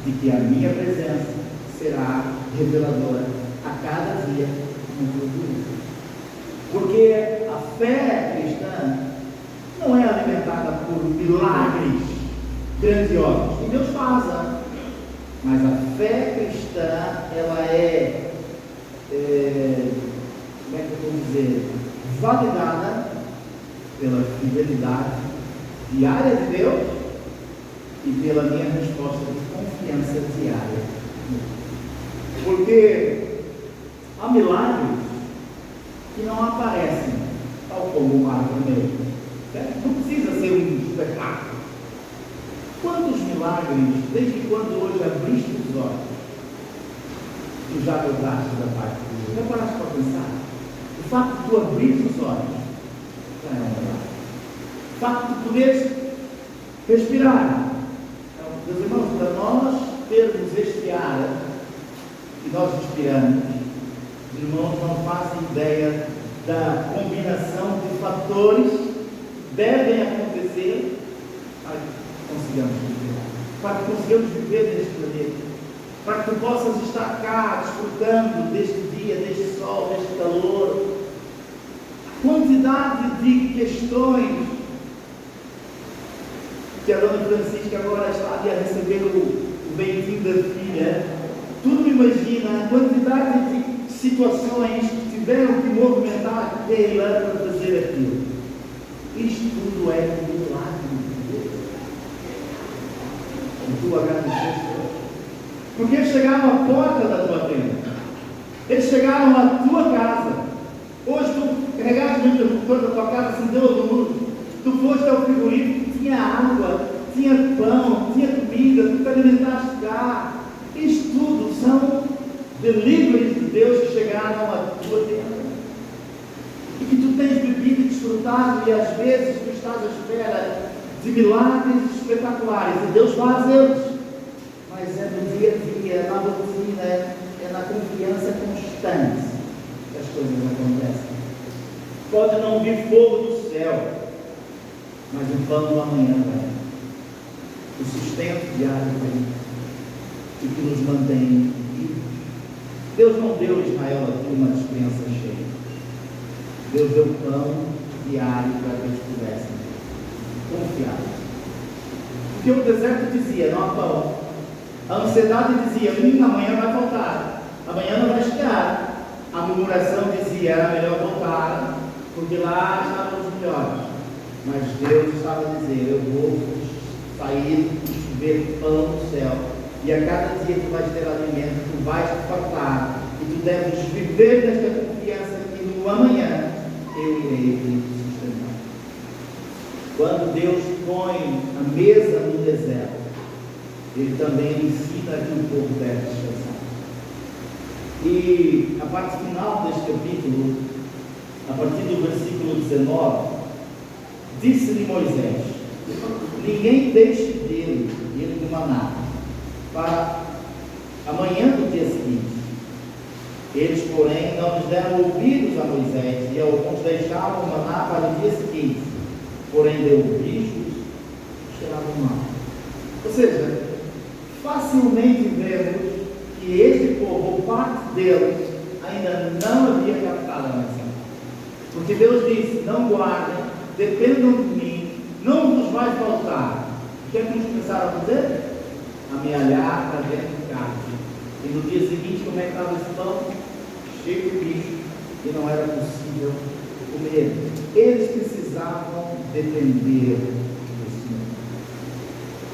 de que a minha presença será reveladora a cada dia no teu dia. Porque a fé cristã não é alimentada por milagres grandiosos, que Deus faça, mas a fé cristã, ela como é que eu vou dizer, validada pela fidelidade diária de Deus e pela minha resposta de confiança diária. Porque há milagres que não aparecem, tal como o mar vermelho. Não precisa ser um espetáculo. Quantos milagres, desde quando hoje abriste os olhos, tu já gozaste da parte de Deus? Já paraste para pensar? O facto de tu abrir os olhos já é um milagre. O facto de tu poderes respirar. Então, meus irmãos, para nós termos este ar que nós respiramos, os irmãos não fazem ideia da combinação de fatores que devem acontecer para que consigamos viver, para que consigamos viver neste planeta, para que tu possas estar cá desfrutando deste dia, deste sol, deste calor. A quantidade de questões que a dona Francisca agora está ali a receber o bem-vindo da filha. Tu não imagina a quantidade de situações que tiveram que movimentar a Keila para fazer aquilo. Isto tudo é um milagre de Deus. E tu agradeceste hoje. Porque eles chegaram à porta da tua tenda. Eles chegaram à tua casa. Hoje tu carregaste o interruptor da tua casa, acendeu a luz. Tu foste ao frigorífico, tinha água, tinha pão, tinha comida, tu te alimentaste cá. Isto tudo são deliveries de Deus que chegaram à tua tenda. E que tu tens bebido e desfrutado, e às vezes tu estás à espera de milagres espetaculares, e Deus faz eles. Mas é no dia a dia, na rotina, é na confiança constante que as coisas acontecem. Pode não vir fogo do céu, mas o pão do amanhã vem. O sustento diário vem. E que nos mantém vivos. Deus não deu a Israel aqui uma despensa cheia. Deus deu pão diário para que eles pudessem confiar. Porque o deserto dizia: não há pão. A ansiedade dizia: amanhã vai faltar, amanhã não vai chegar. A murmuração dizia: era melhor voltar, porque lá estavam os melhores. Mas Deus estava a dizer: eu vou sair e chover pão do céu. E a cada dia tu vais ter alimento, tu vais te fartar. E tu deves viver nesta confiança que no amanhã eu irei te sustentar. Quando Deus põe a mesa no deserto, Ele também ensina que o povo deve descansar. E a parte final deste capítulo, a partir do versículo 19, disse-lhe Moisés: ninguém deixe dele, ele do maná, para amanhã do dia seguinte. Eles, porém, não lhes deram ouvidos a Moisés, e alguns deixavam o maná para o dia seguinte, porém deu bichos, cheiravam mal. Ou seja, facilmente vemos que este povo, ou parte deles, ainda não havia captado a mensagem. Porque Deus disse: não guardem, dependam de mim, não vos vai faltar. O que é que eles começaram a fazer? Amealhar para dentro de casa. E no dia seguinte, como é que estava esse pão? Cheio de bicho, e não era possível comer. Eles precisavam depender do Senhor.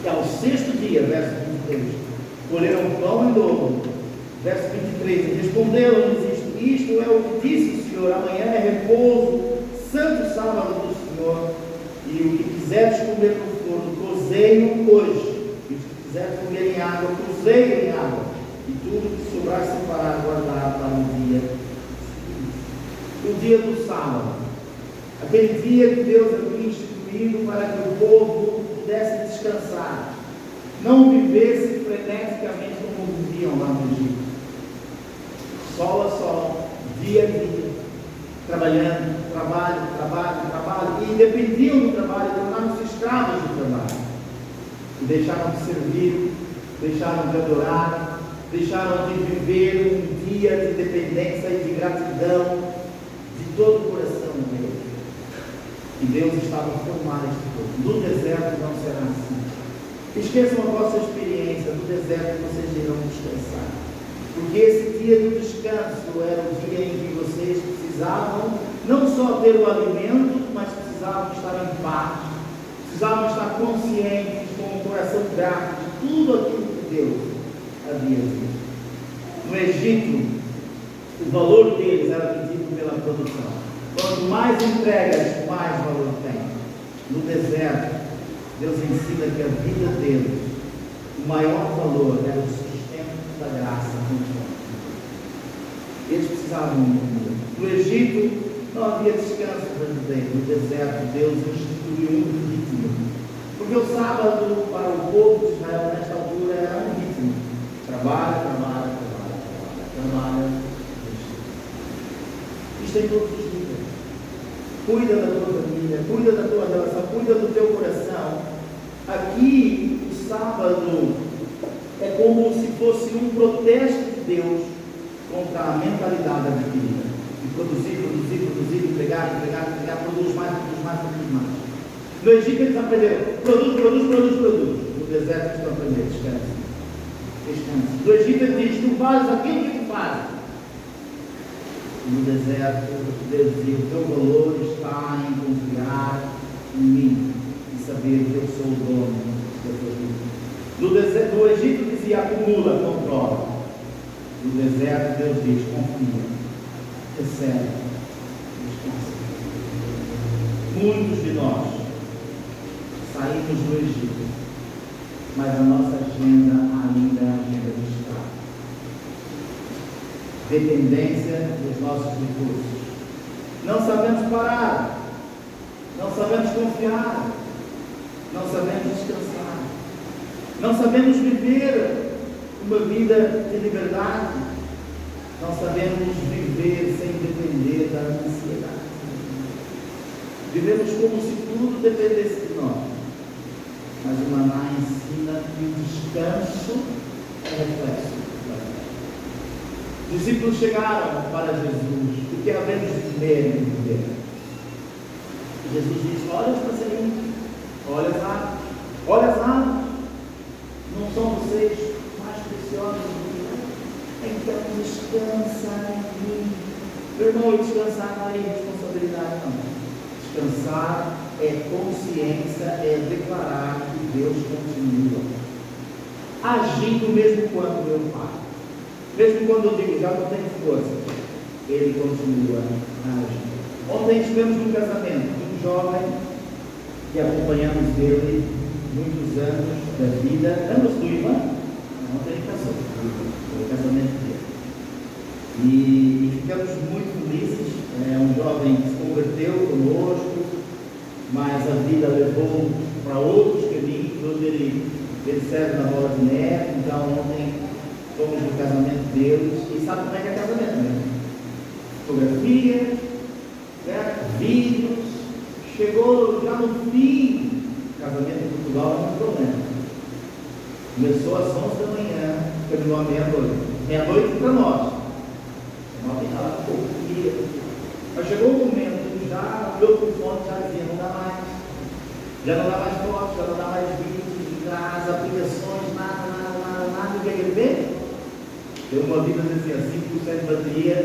E ao sexto dia, verso 23, colheram pão em dobro. Verso 23, responderam-lhes isto é o que disse o Senhor: amanhã é repouso, santo sábado do Senhor, e o que quiseres comer no forno, cozeio hoje, e o que quiseres comer em água, cozeio em água, e tudo que sobrar separar, guardar para o dia seguinte. O dia do sábado, aquele dia que Deus havia instituído para que o povo pudesse descansar, não vivesse freneticamente como viviam lá no Egito, sol a sol, dia a dia, trabalhando, trabalho, e dependiam do trabalho, tornaram-se escravos do trabalho, e deixaram de servir, deixaram de adorar, deixaram de viver um dia de dependência e de gratidão de todo o coração de Deus. E Deus estava a formar este povo. No deserto não será assim. Esqueçam a vossa experiência, no deserto vocês irão descansar. Porque esse dia do descanso era o dia em que vocês precisavam não só ter o alimento, mas precisavam estar em paz, precisavam estar conscientes, com o coração grato de tudo aquilo que Deus havia feito. No Egito, o valor deles era medido pela produção. Quanto mais entregas, mais valor tem. No deserto, Deus ensina que a vida deles, o maior valor era o sustento da graça constante. Eles precisavam entender. No Egito não havia descanso verdadeiro. No deserto, Deus instituiu um ritmo. Porque o sábado para o povo de Israel nesta altura era um ritmo. Trabalha. Isto em todos os dias. Cuida da tua família, cuida da tua relação, cuida do teu coração. Aqui, o sábado é como se fosse um protesto de Deus contra a mentalidade adquirida. E produzir, entregar, produz mais. No Egito eles aprenderam, produz. No deserto eles estão aprendendo, descansa. No Egito ele diz: tu fazes aquilo que tu fazes. No deserto, Deus diz: o teu valor está em confiar em mim e saber que eu sou o dono da tua vida. No Egito dizia: acumula, controla. No deserto, Deus diz: confia, recebe, descansa. Muitos de nós saímos do Egito, mas a nossa agenda ainda é a agenda de escravo. Dependência dos nossos recursos. Não sabemos parar, não sabemos confiar, não sabemos descansar, não sabemos viver uma vida de liberdade, não sabemos viver sem depender da ansiedade. Vivemos como se tudo dependesse de nós. Mas o Maná ensina que o descanso é reflexo. Os discípulos chegaram para Jesus: o que havemos de comer e de beber? Jesus disse: olha os passarinhos, olha as aves, não são vocês mais preciosos do que eu? Então descansa em mim. Meu irmão, descansar não é responsabilidade, não. Descansar é consciência, é declarar que Deus continua agindo mesmo quando eu paro. Mesmo quando eu digo, já não tenho força, Ele continua agindo. Ontem estivemos num casamento de um jovem que acompanhamos dele muitos anos da vida. Anos do irmão? Ontem ele casou, foi o casamento dele. E ficamos muito felizes. É um jovem que se converteu conosco, mas a vida levou para outros caminhos. Hoje ele serve na Bola de Neve. Então ontem fomos no casamento deles. E sabe como é que é casamento, né? Fotografia, certo? Vídeos. Chegou já no fim. Casamento em Portugal não é um problema. Começou às 11 da manhã, terminou à meia-noite. Meia-noite para nós. Mas chegou um momento, já o meu telefone já dizia, não dá mais. Já não dá mais fotos, já não dá mais vídeos, as aplicações, nada. O que é que ele fez? Deu uma vida assim, 5% de bateria,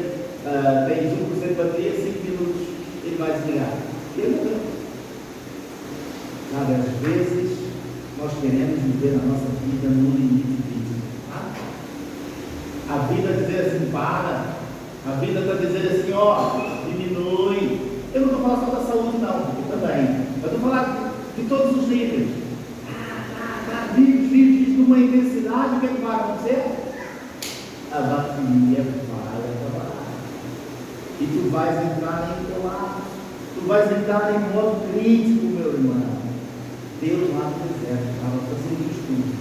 tem 1% de bateria, 5 minutos, ele vai desligar. E ele morreu. Sabe, às vezes nós queremos viver a nossa vida no limite físico. A vida dizer assim, para. A vida está dizendo assim, diminui. Eu não estou falando só da saúde, não, porque também. Eu estou falando de todos os níveis. Vive numa intensidade, o que é que vai acontecer? A bateria vai acabar. E tu vais entrar em colapso. Tu vais entrar em modo crítico, meu irmão. Deus lá no deserto estava fazendo estudo.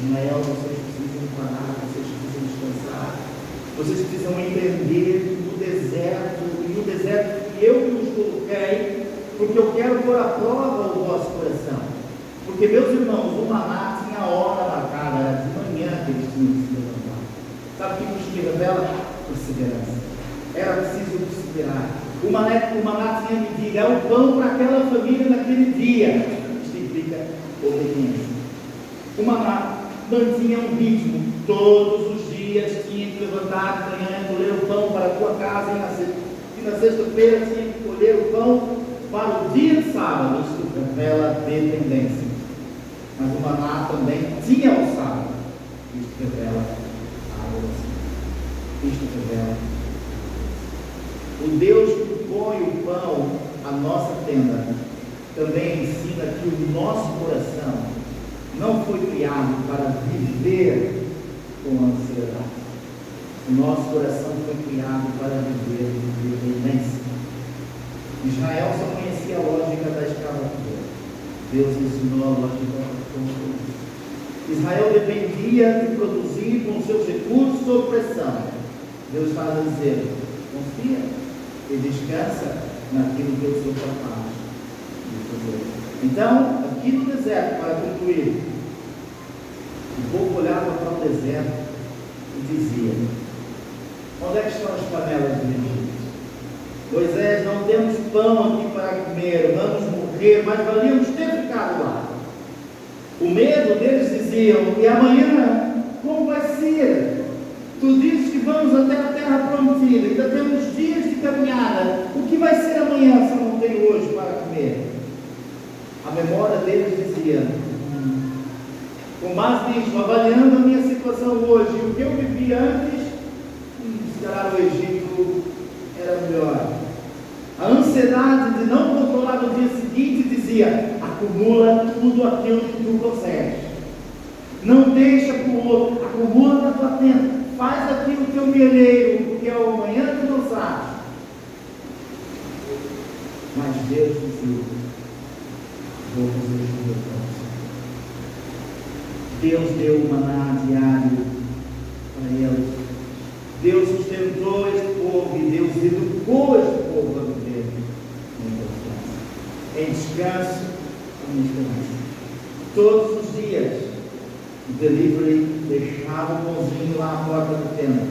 Ismael, vocês precisam parar, vocês precisam descansar. Vocês precisam entender o deserto, e o deserto que eu vos coloquei, porque eu quero pôr à prova o vosso coração. Porque, meus irmãos, o maná tinha a hora marcada, era de manhã que eles tinham que se levantar. Sabe o que nos revela? Perseverança. Era preciso perseverar. O maná tinha medido, é o pão para aquela família naquele dia. Isto implica obediência. O maná mantinha um ritmo, todos os dias tinha que levantar de manhã, colher o pão para a tua casa, e na sexta-feira tinha que colher o pão para o dia de sábado. Isto revela dependência. Mas o maná também tinha o sábado. Isto revela a adoração. Isto revela o Deus que põe o pão à nossa tenda também ensina que o nosso coração não foi criado para viver com ansiedade. O nosso coração foi criado para viver de dependência. Israel só conhecia a lógica da escravatura. Deus ensinou a lógica da construção. Israel dependia de produzir com seus recursos sob pressão. Deus estava a dizer, confia e descansa naquilo que eu sou capaz de fazer. Então, aqui no deserto, para concluir, o povo olhava para o deserto e dizia, onde é que estão as panelas do Egito? Moisés, não temos pão aqui para comer, vamos morrer, mas valíamos ter ficado lá. O medo deles dizia, e amanhã, como vai ser? Tu dizes que vamos até a terra prometida, ainda temos dias de caminhada, o que vai ser amanhã se eu não tenho hoje para comer? A memória deles dizia, com base nisso, avaliando a minha situação hoje, o que eu vivi antes, se calhar o Egito era melhor. A ansiedade de não controlar no dia seguinte dizia, acumula tudo aquilo que tu consegues. Não deixa para o outro, acumula na tua tenda. Faz aquilo que eu me alheio, porque é o amanhã tu não sabes. Mas Deus dizia, vou fazer tudo para você. Deus deu o maná diário para eles. Deus sustentou este povo e Deus educou este povo a viver em descanso e em esperança. Todos os dias, o delivery deixava o pãozinho lá à porta do templo.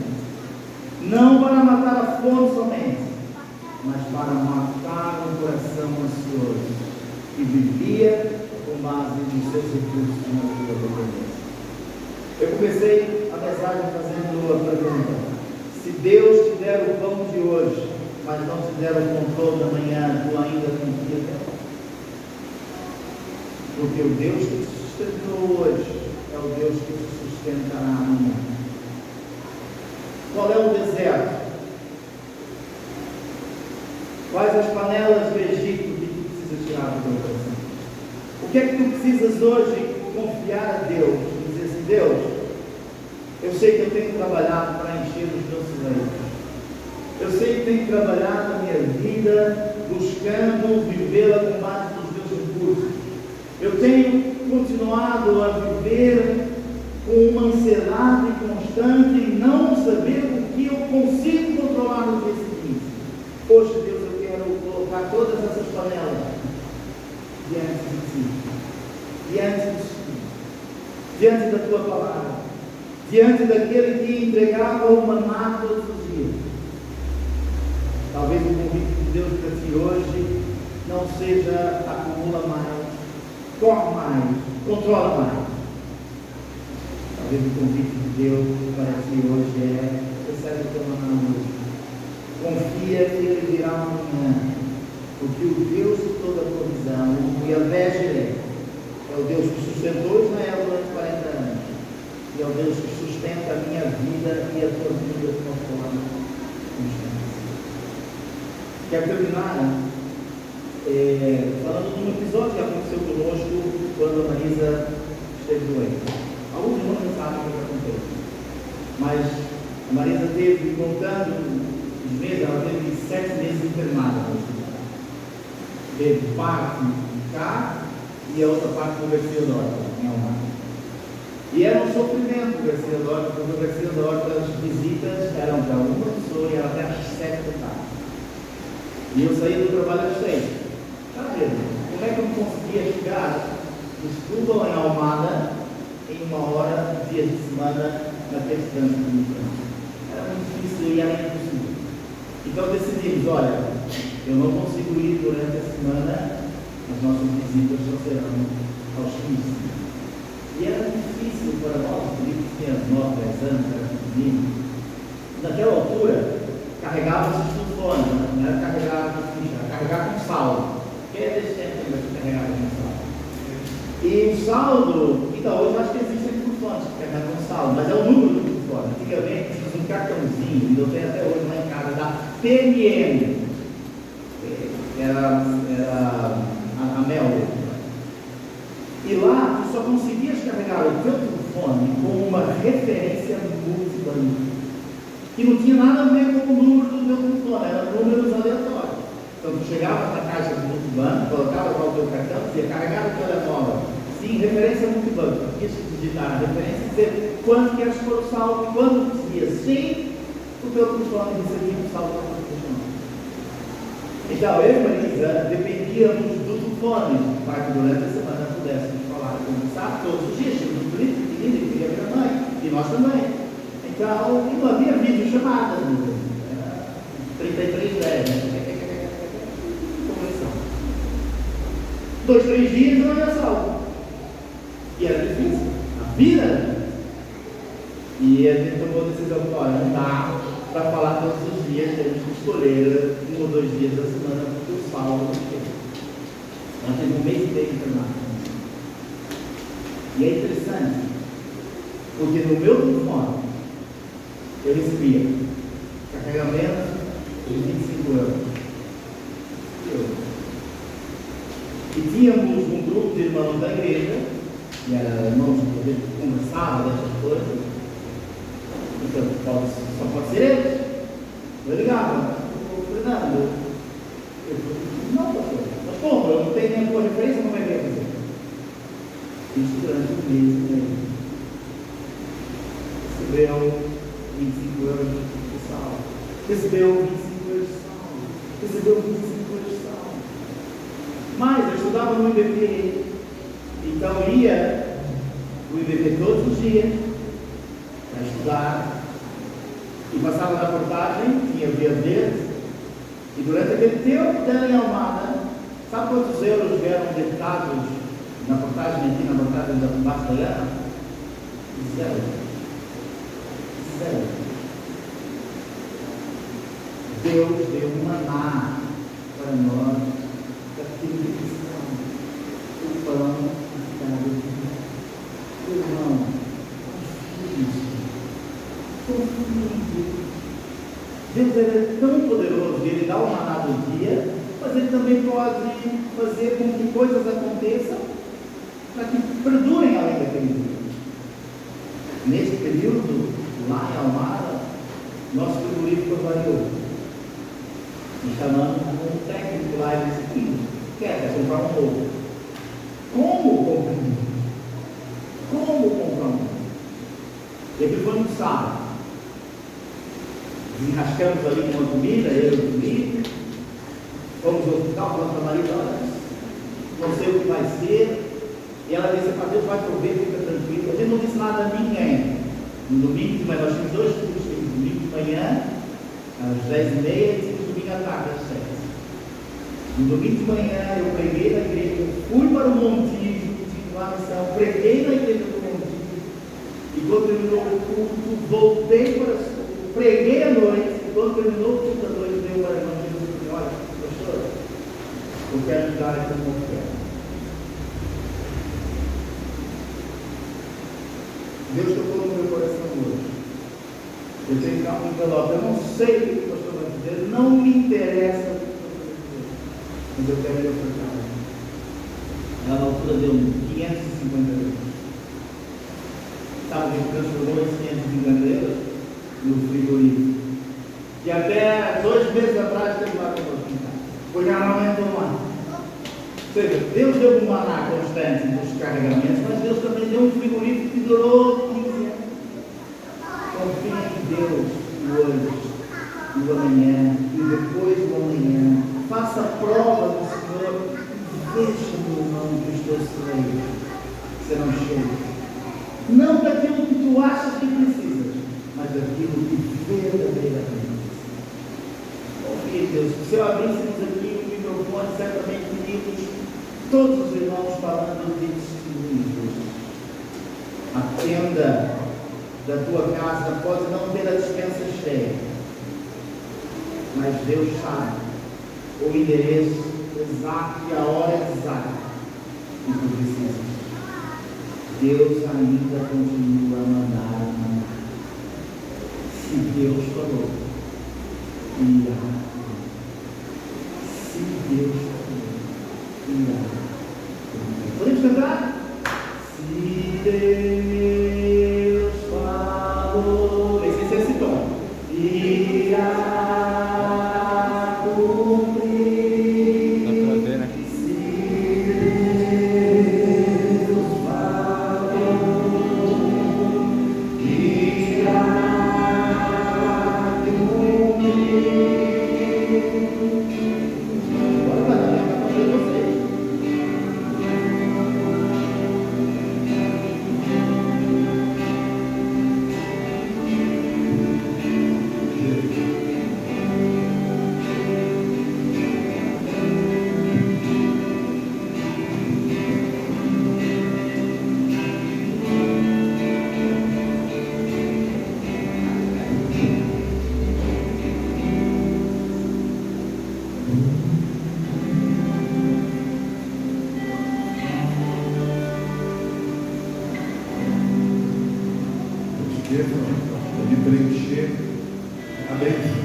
Não para matar a fome somente, mas para matar o coração ansioso, que vivia com base nos seus recursos na sua dependência. Eu comecei a mensagem fazendo a pergunta: se Deus te der o pão de hoje, mas não te der o controle da manhã, tu ainda confia? Porque o Deus que te sustentou hoje é o Deus que te sustentará amanhã. Qual é o deserto? Quais as panelas do Egito que tu precisas tirar do teu coração? O que é que tu precisas hoje confiar a Deus? Dizer assim: Deus, eu sei que eu tenho trabalhado para encher os meus celeiros. Eu sei que tenho trabalhado a minha vida buscando vivê-la com base nos meus recursos. Eu tenho continuado a viver com uma ansiedade constante e não saber o que eu consigo controlar no dia seguinte. Hoje, Deus, eu quero colocar todas essas panelas diante de ti, diante de ti, diante da tua palavra, diante daquele que entregava o maná todos os dias. Talvez o convite de Deus para ti hoje não seja acumula mais, corre mais, controla mais. Talvez o convite de Deus para ti hoje é: recebe o teu maná hoje. Confia que Ele virá amanhã, porque o Deus de toda a provisão, o Yahvé, é o Deus que sustentou Israel durante 40 anos, e é o Deus que sustenta a minha vida e a tua vida de uma forma constante. Quero terminar falando de um episódio que aconteceu conosco quando a Marisa esteve doente. Alguns irmãos não sabem o que aconteceu, mas a Marisa teve, contando os meses, ela teve 7 meses internada. Teve parte cá e a outra parte no Garcia Dorta, em Almada. E era um sofrimento o Garcia Dorta, porque o Garcia Dorta, as visitas eram para uma pessoa e era até às 7 da tarde. E eu saía do trabalho às 6. Está vendo? Como é que eu conseguia chegar do Setúbal em Almada em 1 hora, dias de semana, naquele trânsito de trânsito? Era muito difícil e era impossível. Então decidimos: olha, eu não consigo ir durante a semana, as nossas visitas só serão aos 15. E era difícil para nós, que tínhamos 9, 10 anos, era pequenino. Naquela altura, carregava-se os telefones, não era carregar com ficha, era carregar com saldo. Quem é desse tempo que carregava com saldo? E o saldo, então hoje acho que existem telefones que carregam com saldo, mas é o número do telefone. Antigamente tinha um cartãozinho, e eu tenho até hoje lá em casa, da PMM, era a Mel. E lá tu só conseguias carregar o teu telefone com uma referência multibanco, que não tinha nada a ver com o número do teu telefone, eram números aleatórios. Então tu chegava na caixa do multibanco, colocava lá o teu cartão, dizia carregar o telemóvel. Sim, referência multibanco. Tu tinha que digitar a referência e dizer quanto queres pôr o saldo e quando tu dizia sim, o teu telefone recebia um saldo para o telefone. Então eu e Marisa dependíamos do telefone para que durante a semana pudéssemos falar e conversar todos os dias. Tínhamos um filho pequenino que queria ver a mãe, e nós também. Então, e não havia videochamadas, 3310, conversão. 2, 3 dias não ia salvo. E era difícil, a vida era difícil. E a gente tomou a decisão: olha, não dá para falar todos os dias, temos que escolher 1 ou 2 dias da semana porque o salvo não chega. Nós temos 1 mês e meio internado. E é interessante, porque no meu telefone eu recebia carregamento de 25 euros. E tínhamos um grupo de irmãos da igreja, e eram irmãos que a gente conversava dessas coisas. Então, só pode ser eles. Eu ligava: Fernando, não, pastor, mas como? Eu não tenho nem a tua referência, como é que vai fazer? Isso durante 1 mês e meio. Recebeu 25 euros de saldo. Recebeu 25 euros de saldo. Recebeu 25 euros de saldo. Mas eu estudava no IBP, então ia no IBP todos os dias para estudar. E passava na portagem, tinha via verde, e durante aquele tempo em Almada, sabe quantos euros vieram debitados na portagem aqui, na portagem da Basta Lana? 0. Deus deu um maná para nós, daquilo que precisamos, o pão Deus é tão poderoso e Ele dá o maná do dia, mas Ele também pode fazer com que coisas aconteçam para que perdurem além daquele dia. Neste período, lá em Almada, nosso frigorífico variou. Me chamando um técnico lá e disse: quer comprar um novo? Como comprar um novo? Como comprar um novo? Ele foi no sábado. Desenrascamos ali com uma comida, eu e o comigo. Fomos ao hospital, falamos para a Maria: olha, não sei o que vai ser. E ela disse: para Deus vai prover, fica tranquilo. A gente não disse nada a ninguém. No domingo de manhã, nós tínhamos 2 cultos, tínhamos domingo de manhã, às 10h30, e tínhamos domingo à tarde, às 7h. No domingo de manhã, eu preguei na igreja, fui para o Montijo, tive uma missão, preguei na igreja do Montijo, e quando terminou o culto, voltei para preguei à noite, e quando terminou o culto à noite, veio para a irmã Jesus e disse: olha, pastor, eu quero te dar aqui uma oferta. Deus tocou no meu coração hoje. Eu tenho que dar um envelope. Eu não sei o que o pastor vai dizer, não me interessa o que o pastor vai dizer, mas eu quero lhe ofertar. Ela na altura deu 550 euros. Sabe, a gente transformou esses 550 euros no frigorífico. E até 2 meses atrás teve lá conosco em casa. Porque ela não aumentou mais. Ou seja, Deus deu um maná constante nos carregamentos, mas Deus também deu um frigorífico que durou 15 anos. Confie em Deus hoje, no amanhã e depois do amanhã. Faça a prova do Senhor e veja, meu irmão, que os teus sonhos serão cheios. Não daquilo que tu achas que precisas, mas daquilo que verdadeiramente precisas. Confie em Deus. Se eu abríssemos aqui o microfone, certamente teríamos todos os irmãos falando de testemunhos. A tenda da tua casa pode não ter a despensa cheia, mas Deus sabe o endereço exato e a hora exata que tu precisas. Deus ainda continua a mandar. Se Deus falou, irá. Se Deus falou, irá. Podemos cantar? Se Deus falou, esse é esse tom. Irá cumprir. De preencher a bênção.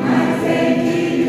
Mas sei que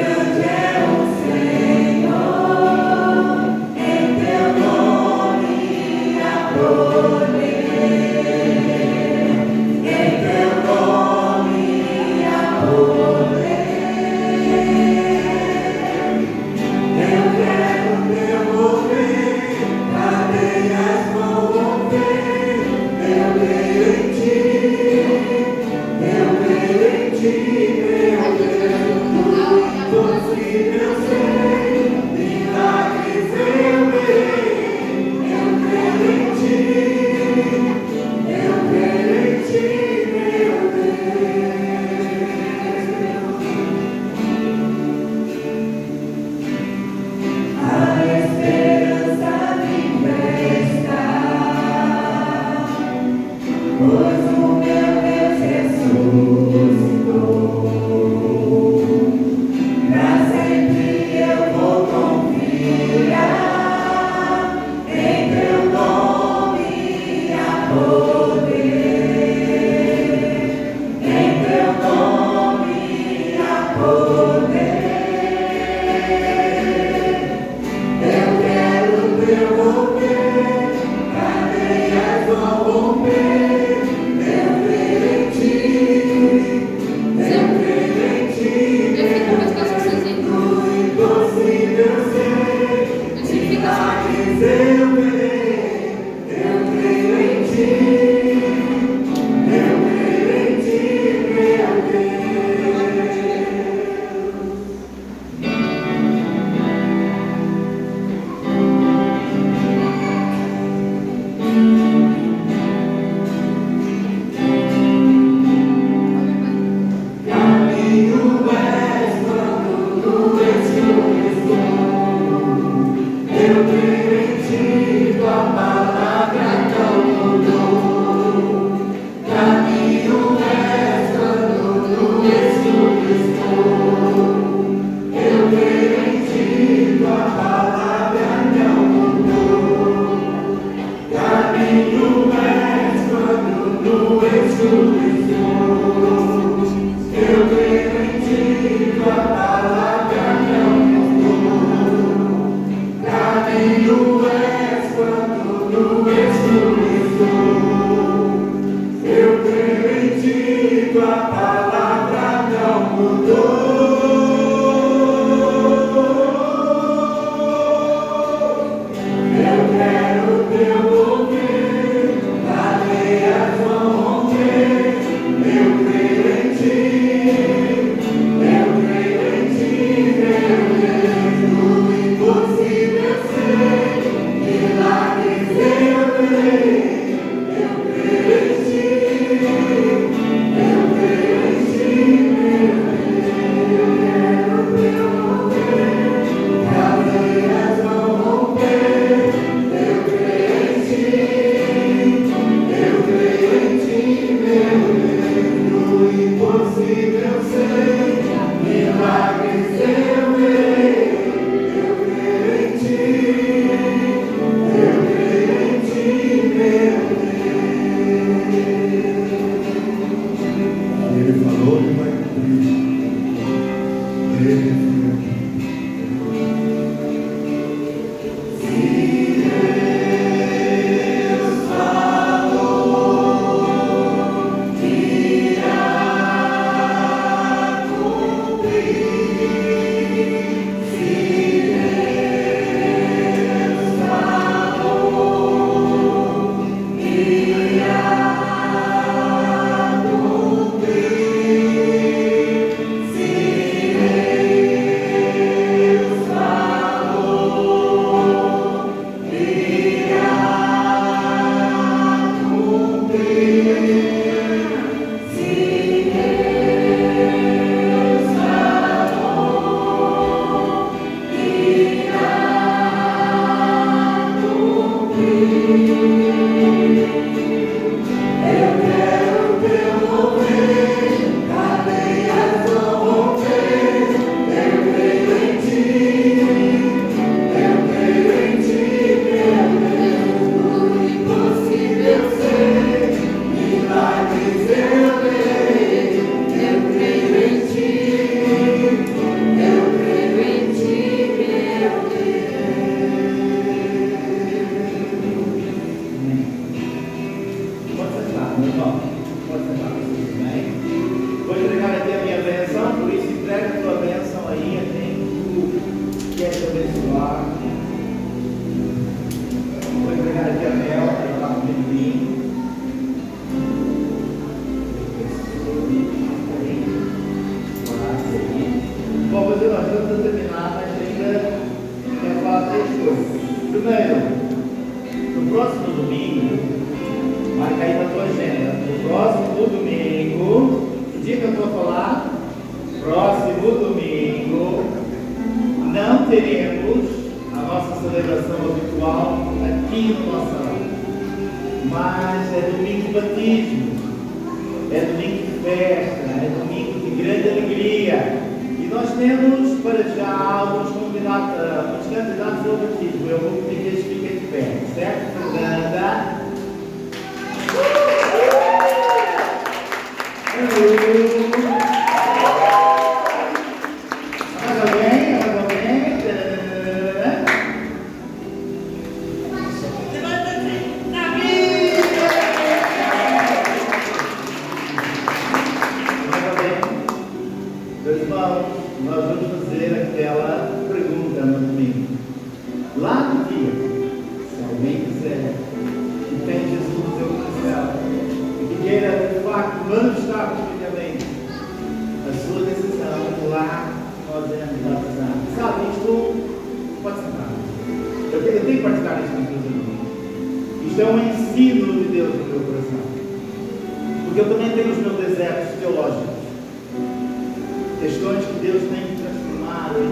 Questões que Deus tem transformado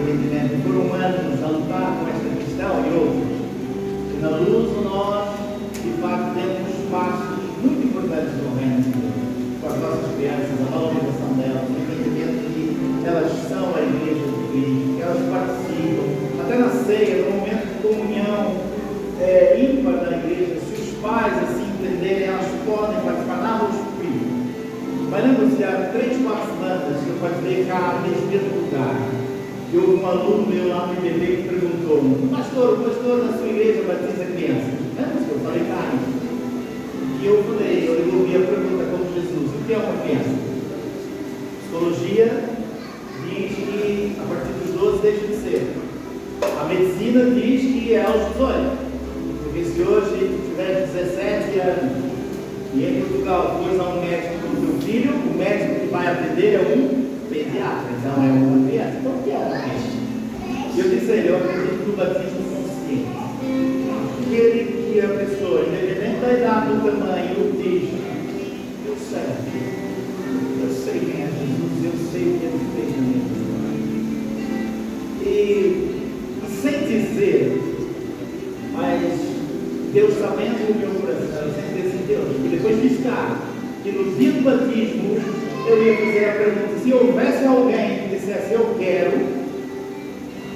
anos a lutar com esta questão e outros. E na luz, nós, de fato, temos passos muito importantes no reino de Deus. Com as nossas crianças, a valorização delas, o entendimento que elas são a igreja de Cristo, que elas participam, até na ceia, no momento de comunhão ímpar da igreja, se os pais assim entenderem, elas podem participar, nada os filhos. Mas lembra-se, há 3, 4 semanas que eu participei cá neste mesmo lugar. E houve um aluno meu lá no IBB que perguntou-me: pastor, o pastor na sua igreja batiza crianças? Lembra-se que eu falei cá? E eu falei, eu devolvi a pergunta como Jesus: o que é uma criança? Psicologia diz que a partir dos 12 deixa de ser. A medicina diz que é aos 18. Porque se hoje tiver 17 anos e em Portugal fores a um médico com o teu filho, o médico que vai atender é um pediatra, então é uma criança. Então o que é uma criança? E eu disse a ele: eu acredito no batismo consciente. Aquele que a pessoa, independente da idade, do tamanho, diz: eu sei quem é Jesus, eu sei o que ele fez na minha vida. E sem dizer, mas Deus sabendo o meu coração, sem dizer Deus, e depois fiscar que no dia do batismo eu ia fazer a pergunta: se houvesse alguém que dissesse eu quero,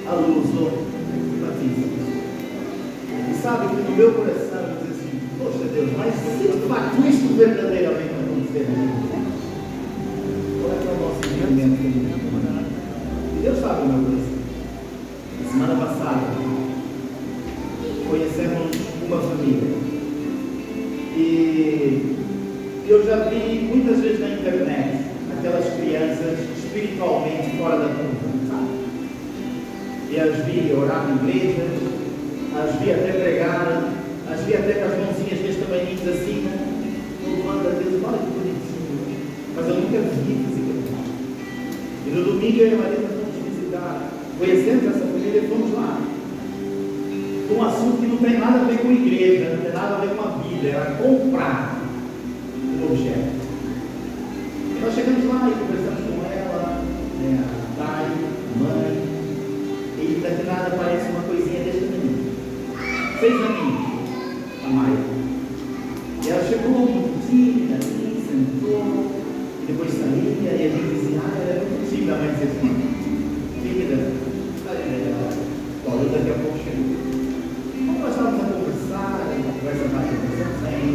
a luz do batismo. E sabe que no meu coração eu disse assim: poxa Deus, mas se de facto isto verdadeiramente acontecer, qual é que é o nosso entendimento que a gente tem? E Deus sabe o meu coração. Semana passada conhecemos uma família e eu já vi muitas vezes na internet aquelas crianças espiritualmente fora da curva, sabe? E as vi orar na igreja, as vi até pregar, as vi até com as mãozinhas deste tamanhinhos assim, louvando a Deus. Olha que bonitinho, mas eu nunca vi fisicamente. E no domingo eu e a Maria fomos visitar, conhecemos essa família e fomos lá. Um assunto que não tem nada a ver com igreja, não tem nada a ver com a Bíblia, era comprar um objeto. E nós chegamos lá e conversamos com ela, a Thay, a mãe, e daqui nada aparece uma coisinha deste menino. 6 aninhos, a Maia. E ela chegou muito tímida, assim, sentou, e depois saía, e a gente dizia: ela é muito tímida, a mãe dizia assim: tímida, daqui a pouco chegou. Nós estávamos a conversar, uma conversa mais interessante,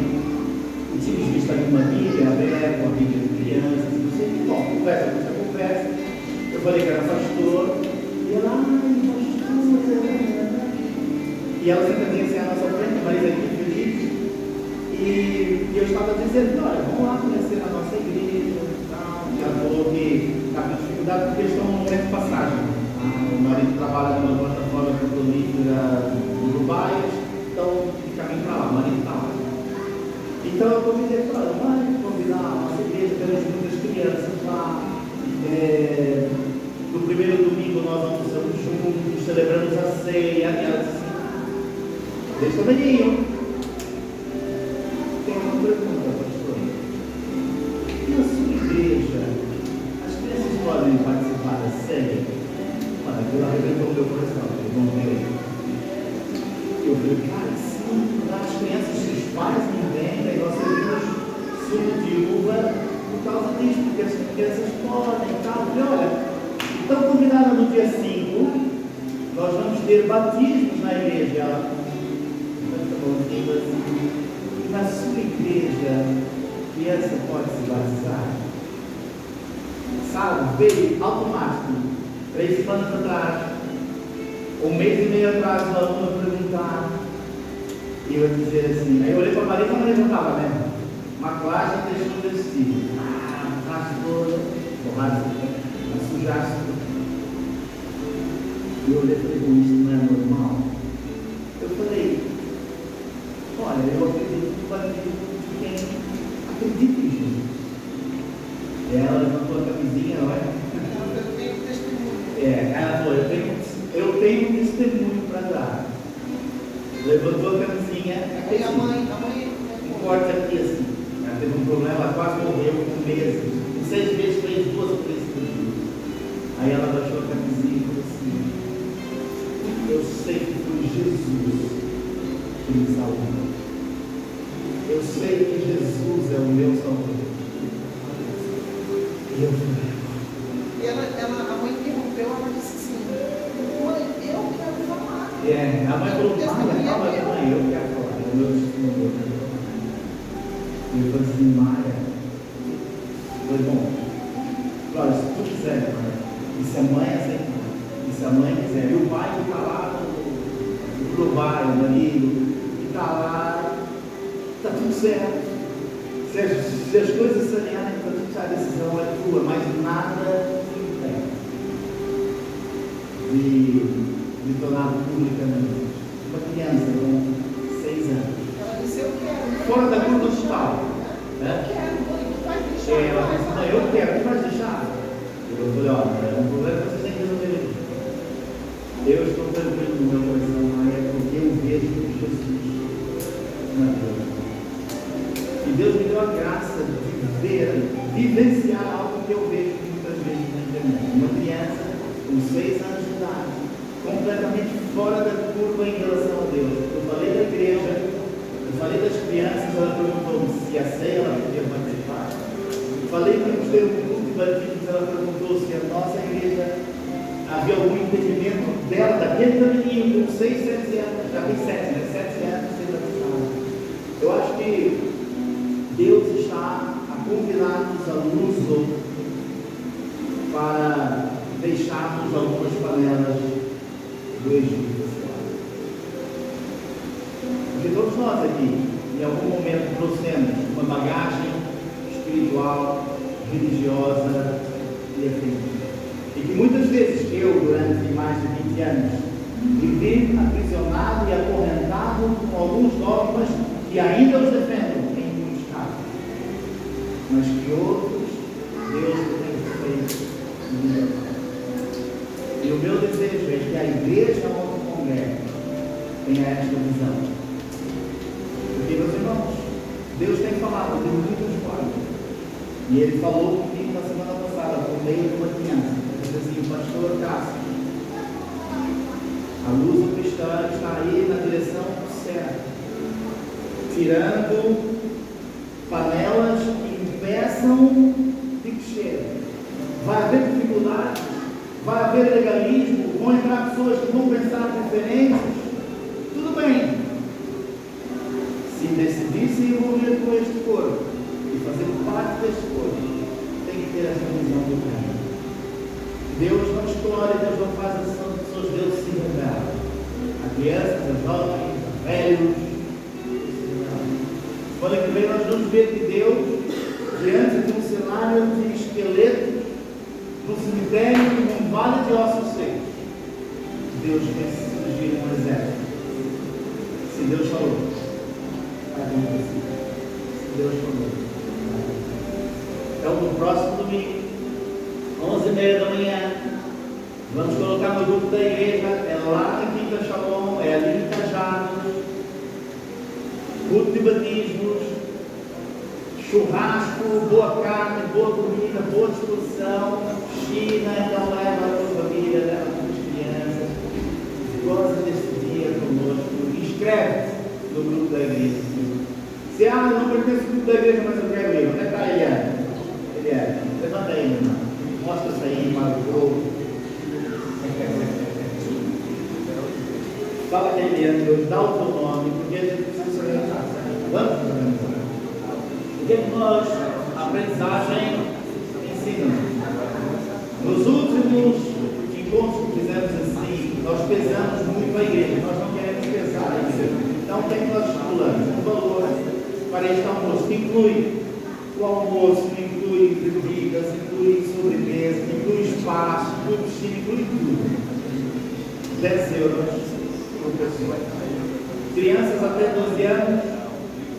e tínhamos visto ali uma Bíblia, a Bíblia com a Bíblia de crianças, e você, bom, conversa. Eu falei que era pastor, e ela, pastor, e ela sentadinha assim à nossa frente, a Marisa aqui feliz, e eu estava dizendo: olha, vamos lá conhecer a nossa igreja, e tal. E ela falou que está com dificuldade porque eles estão no momento de passagem. O marido trabalha numa plataforma petrolífera no Dubai, então de caminho para lá, o marido está lá. Então eu convidei para ela: vai convidar a nossa igreja, temos muitas crianças lá. No primeiro domingo nós almoçamos juntos, celebramos a ceia. E ela disse assim: deixa o menino. Tem uma pergunta, pastor. Na sua igreja, as crianças podem participar da ceia? Aquilo arrebentou o meu coração, eu falei: cara, sim, as crianças, se os pais não entendem, nós servimos suco de uva por causa disso, porque as crianças podem e tal. Eu falei: olha, então combinado no dia 5, nós vamos ter batismos na igreja. Ela, na sua igreja, criança pode se batizar? Sabe, veio automático. 3 semanas atrás, 1 mês e meio atrás, uma aluna perguntar, e eu ia dizer assim, aí eu olhei para a Maria e a Maria não estava, né? Maculagem deixou de existir. Pastor, borracha, sujaste. E eu olhei e falei: isso não é normal. Eu falei: olha, eu acredito no batismo de quem acredita em Jesus. E ela levantou a camisinha, não é? Ela falou: eu tenho um testemunho para dar. Levantou a camisinha, Aí a mãe um corte aqui assim. Ela teve um problema, ela quase morreu com meses. Em 6 meses fez 2 ou 3 cirurgias. Aí ela baixou a camisinha e falou assim: Jesus que me salvou. Eu sei que Jesus é o meu Salvador. E eu fui. E a mãe interrompeu, ela disse assim: mãe, eu quero falar. A mãe falou: Maia, calma, mãe, eu quero falar. É o meu testemunho. E eu falei assim: Maia. Eu falei: bom, olha, se tu quiser, Maia, e se a mãe aceitar, e se a mãe quiser, e o pai que está lá no pai, o marido, que está lá, está tudo certo. Se as coisas se alinharem para tu, a decisão é tua, mas nada de tornar publicamente. Uma criança com 6 anos. Ela disse: eu quero. Fora da curva total. Eu quero, mãe, tu vai deixar. Ela disse: mãe, eu quero, tu vais deixar? Eu falei: olha, é um problema que vocês têm que resolver aqui. Eu estou tranquilo no meu coração, mãe, é porque eu vejo Jesus na vida. E Deus me deu a graça de vivenciar algo que eu vejo muitas vezes na internet. Uma criança com 6 anos de idade, completamente fora da curva em relação a Deus. Eu falei da igreja, eu falei das crianças, ela perguntou se a ceia ela podia participar. Falei que íamos ter um culto de batismos, ela perguntou se a nossa igreja havia algum entendimento dela, daquele menino com 6, 7 anos, já tem 7, né? 7 anos de ser batizado. Eu acho que Deus está a convidar-nos a uns outros para deixarmos algumas panelas do Egito. Porque todos nós aqui, em algum momento, trouxemos uma bagagem espiritual, religiosa e afim. E que muitas vezes eu, durante mais de 20 anos, vivi aprisionado e acorrentado com alguns dogmas que ainda os defendo em muitos casos, mas que outros Deus tem feito melhor. E o meu desejo é que a igreja onde congrega tenha esta visão. Porque, meus irmãos, Deus tem falado de muitas formas. E Ele falou comigo na semana passada, por meio de uma criança. Ele disse assim: pastor Cássio, a luz cristã está aí na direção certa, tirando panelas que impeçam de crescer. Vai haver dificuldades, vai haver legalismo, vão entrar pessoas que vão pensar diferentes. Tudo bem. Se decidir se envolver com este corpo e fazer parte deste corpo, tem que ter essa visão do reino. Deus não escolhe, Deus não faz ação de pessoas, Deus se revela a crianças, a jovens, a velhos. Semana que vem nós vamos ver que Deus, diante de um cenário de esqueletos, num cemitério, num vale de ossos secos, Deus fez surgir um exército. Se Deus falou, vai acontecer. Se Deus falou, vai acontecer. Então, no próximo domingo, 11h30 da manhã, vamos colocar no grupo da igreja, é lá na Quinta Shalom, é ali em Cajados, culto de batismos, churrasco, boa carne, boa comida, boa disposição, China, então leva a tua família, leva as tuas crianças, goza deste dia conosco, inscreve-te no grupo da igreja. Se eu não pertenço ao grupo da igreja, mas eu quero ir, onde é que está a Eliane? Eliane, levanta aí, meu irmão, mostra-se aí para o povo. Fala que a Eliane, Deus, dá o teu nome, porque a gente precisa se organizar. Vamos se organizar. O que nós, a aprendizagem, ensina? Nos últimos encontros que fizemos assim, nós pesamos muito a igreja, nós não queremos pesar a igreja. Então, o que é que nós estipulamos? Um valor para este almoço, que inclui o almoço, inclui bebidas, inclui sobremesa, inclui espaço, inclui piscina, inclui tudo. 10 euros por pessoa. Crianças até 12 anos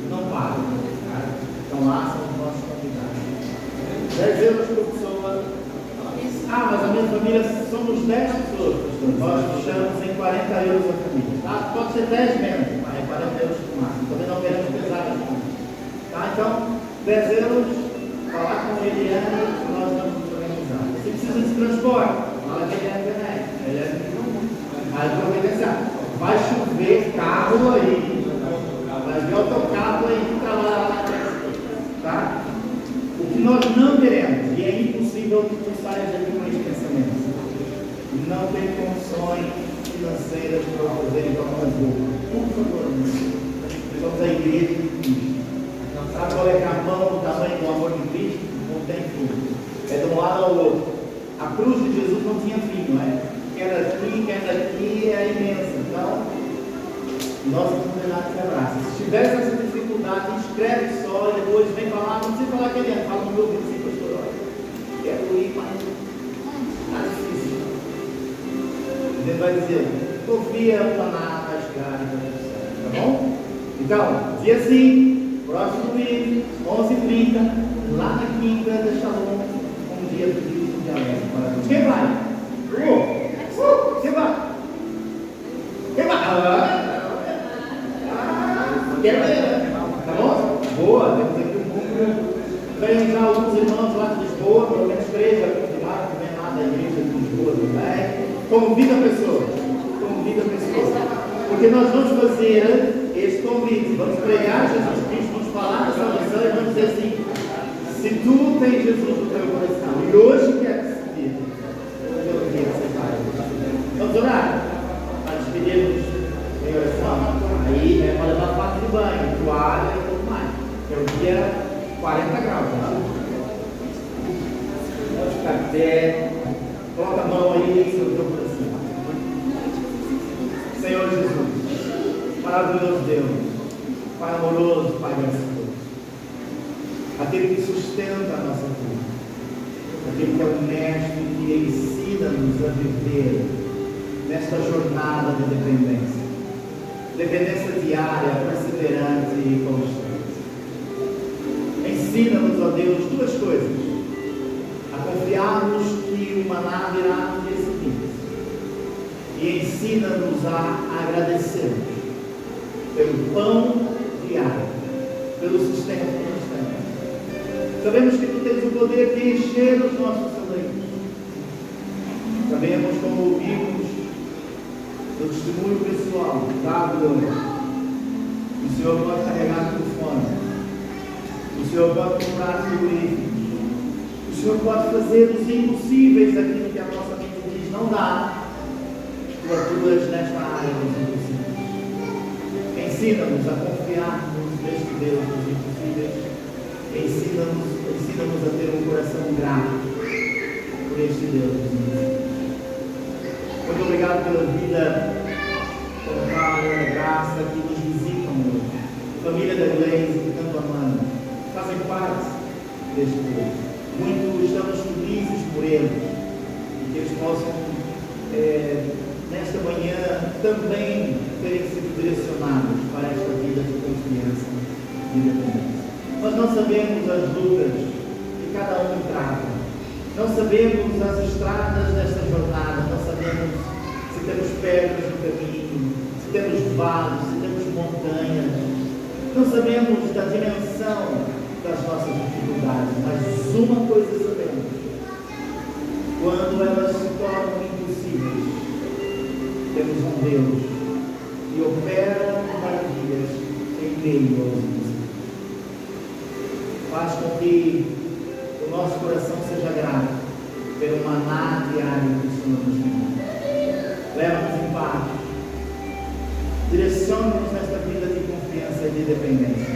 não pagam. Estão lá, são os nossos convidados. 10 euros por pessoa. Ah, mas a minha família somos 10 pessoas, pastor. Nós fechamos em 40 euros a família. Tá? Pode ser 10 menos, mas é 40 euros por máximo. Também não queremos pesar as contas. Tá? Então, 10 euros, falar com a Eliane, nós vamos nos organizar. Se precisa de transporte, fala com a Eliane também. A Eliane não. Aí providenciar. Vai chover carro aí, vai vir autocarro aí trabalhar, tá? O que nós não queremos, e é impossível que tu saias daqui com esse pensamento, não tem condições financeiras para fazer então mais boa. Por favor, nós somos a igreja de Cristo. Sabe qual é a mão do tamanho do amor de Cristo? Não tem fim. É de um lado ao outro. A cruz de Jesus não tinha fim, não é? Quer daqui, é imensa. Então, nossa comunidade se abraça. Se tiver essa dificuldade, escreve só e depois vem falar, não precisa falar quem é, fala no meu ouvido, assim, pastor, olha, quero ir, mas está difícil. Ele vai dizer, confia para nada, vai chegar e vai dar certo, tá bom? Então, dia 5, próximo domingo, 11h30, lá na quinta da Shalom, um dia feliz de alegre. Quem vai? Quem vai? Quem vai? Quero ver, tá bom? Boa, temos aqui um pouco. Vem já alguns irmãos lá de Lisboa, pelo menos 3 já confirmaram que vem lá da igreja de Lisboa também. Convida pessoas, porque nós vamos fazer este convite, vamos pregar Jesus Cristo, vamos falar da salvação e vamos dizer assim: se tu tens Jesus no teu coração e hoje quer decidir, hoje é o dia que você vai. Vamos orar para despedirmos em oração. Aí é para levar parte de banho, toalha e tudo mais, que é o dia 40 graus. Tá? Vamos ficar de pé, coloca a mão aí sobre o teu coração. Senhor Jesus, maravilhoso Deus, Pai amoroso, Pai gracioso, aquele que sustenta a nossa vida, aquele que é o mestre que ensina-nos a viver nesta jornada de dependência diária, perseverante e constante. Ensina-nos, ó Deus, 2 coisas: a confiarmos que o maná virá no dia seguinte, e ensina-nos a agradecermos pelo pão diário, pelo sustento constante. Sabemos que tu tens o poder de encher os nossos celeiros. Sabemos, como ouvimos do testemunho pessoal, o Senhor pode carregar telefone, o Senhor pode comprar frigoríficos, o Senhor pode fazer os impossíveis, aquilo que a nossa mente diz não dá. Tu atuas nesta área dos impossíveis. Ensina-nos a confiarmos neste Deus dos impossíveis. Ensina-nos a ter um coração grato por este Deus dos impossíveis. Muito obrigado pela vida, pela palavra da graça que nos visitam hoje. Família da Glaze, que tanto amamos, fazem parte deste povo. Muito estamos felizes por eles e que eles possam, nesta manhã, também terem sido direcionados para esta vida de confiança e dependência. Mas não sabemos as lutas que cada um trava. Não sabemos as estradas desta jornada, não sabemos se temos pedras no caminho, se temos vales, se temos montanhas. Não sabemos da dimensão das nossas dificuldades, mas uma coisa sabemos: quando elas se tornam impossíveis, temos um Deus que opera maravilhas em meio aos impossíveis. Faz com que o nosso coração seja grato pelo maná diário que o Senhor nos dá. Leva-nos em paz. Direciona-nos nesta vida de confiança e de dependência.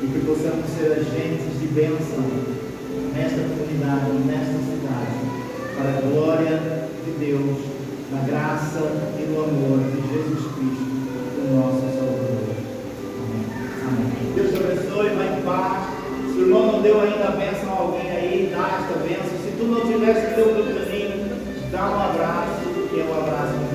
E que possamos ser agentes de bênção nesta comunidade, nesta cidade, para a glória de Deus, na graça e no amor de Jesus Cristo, o nosso Salvador. Amém. Amém. Deus te abençoe, vai em paz. Se o irmão não deu ainda a bênção a alguém aí, dá esta bênção. Se tu não tivesse o teu caminho, dá um abraço, que é um abraço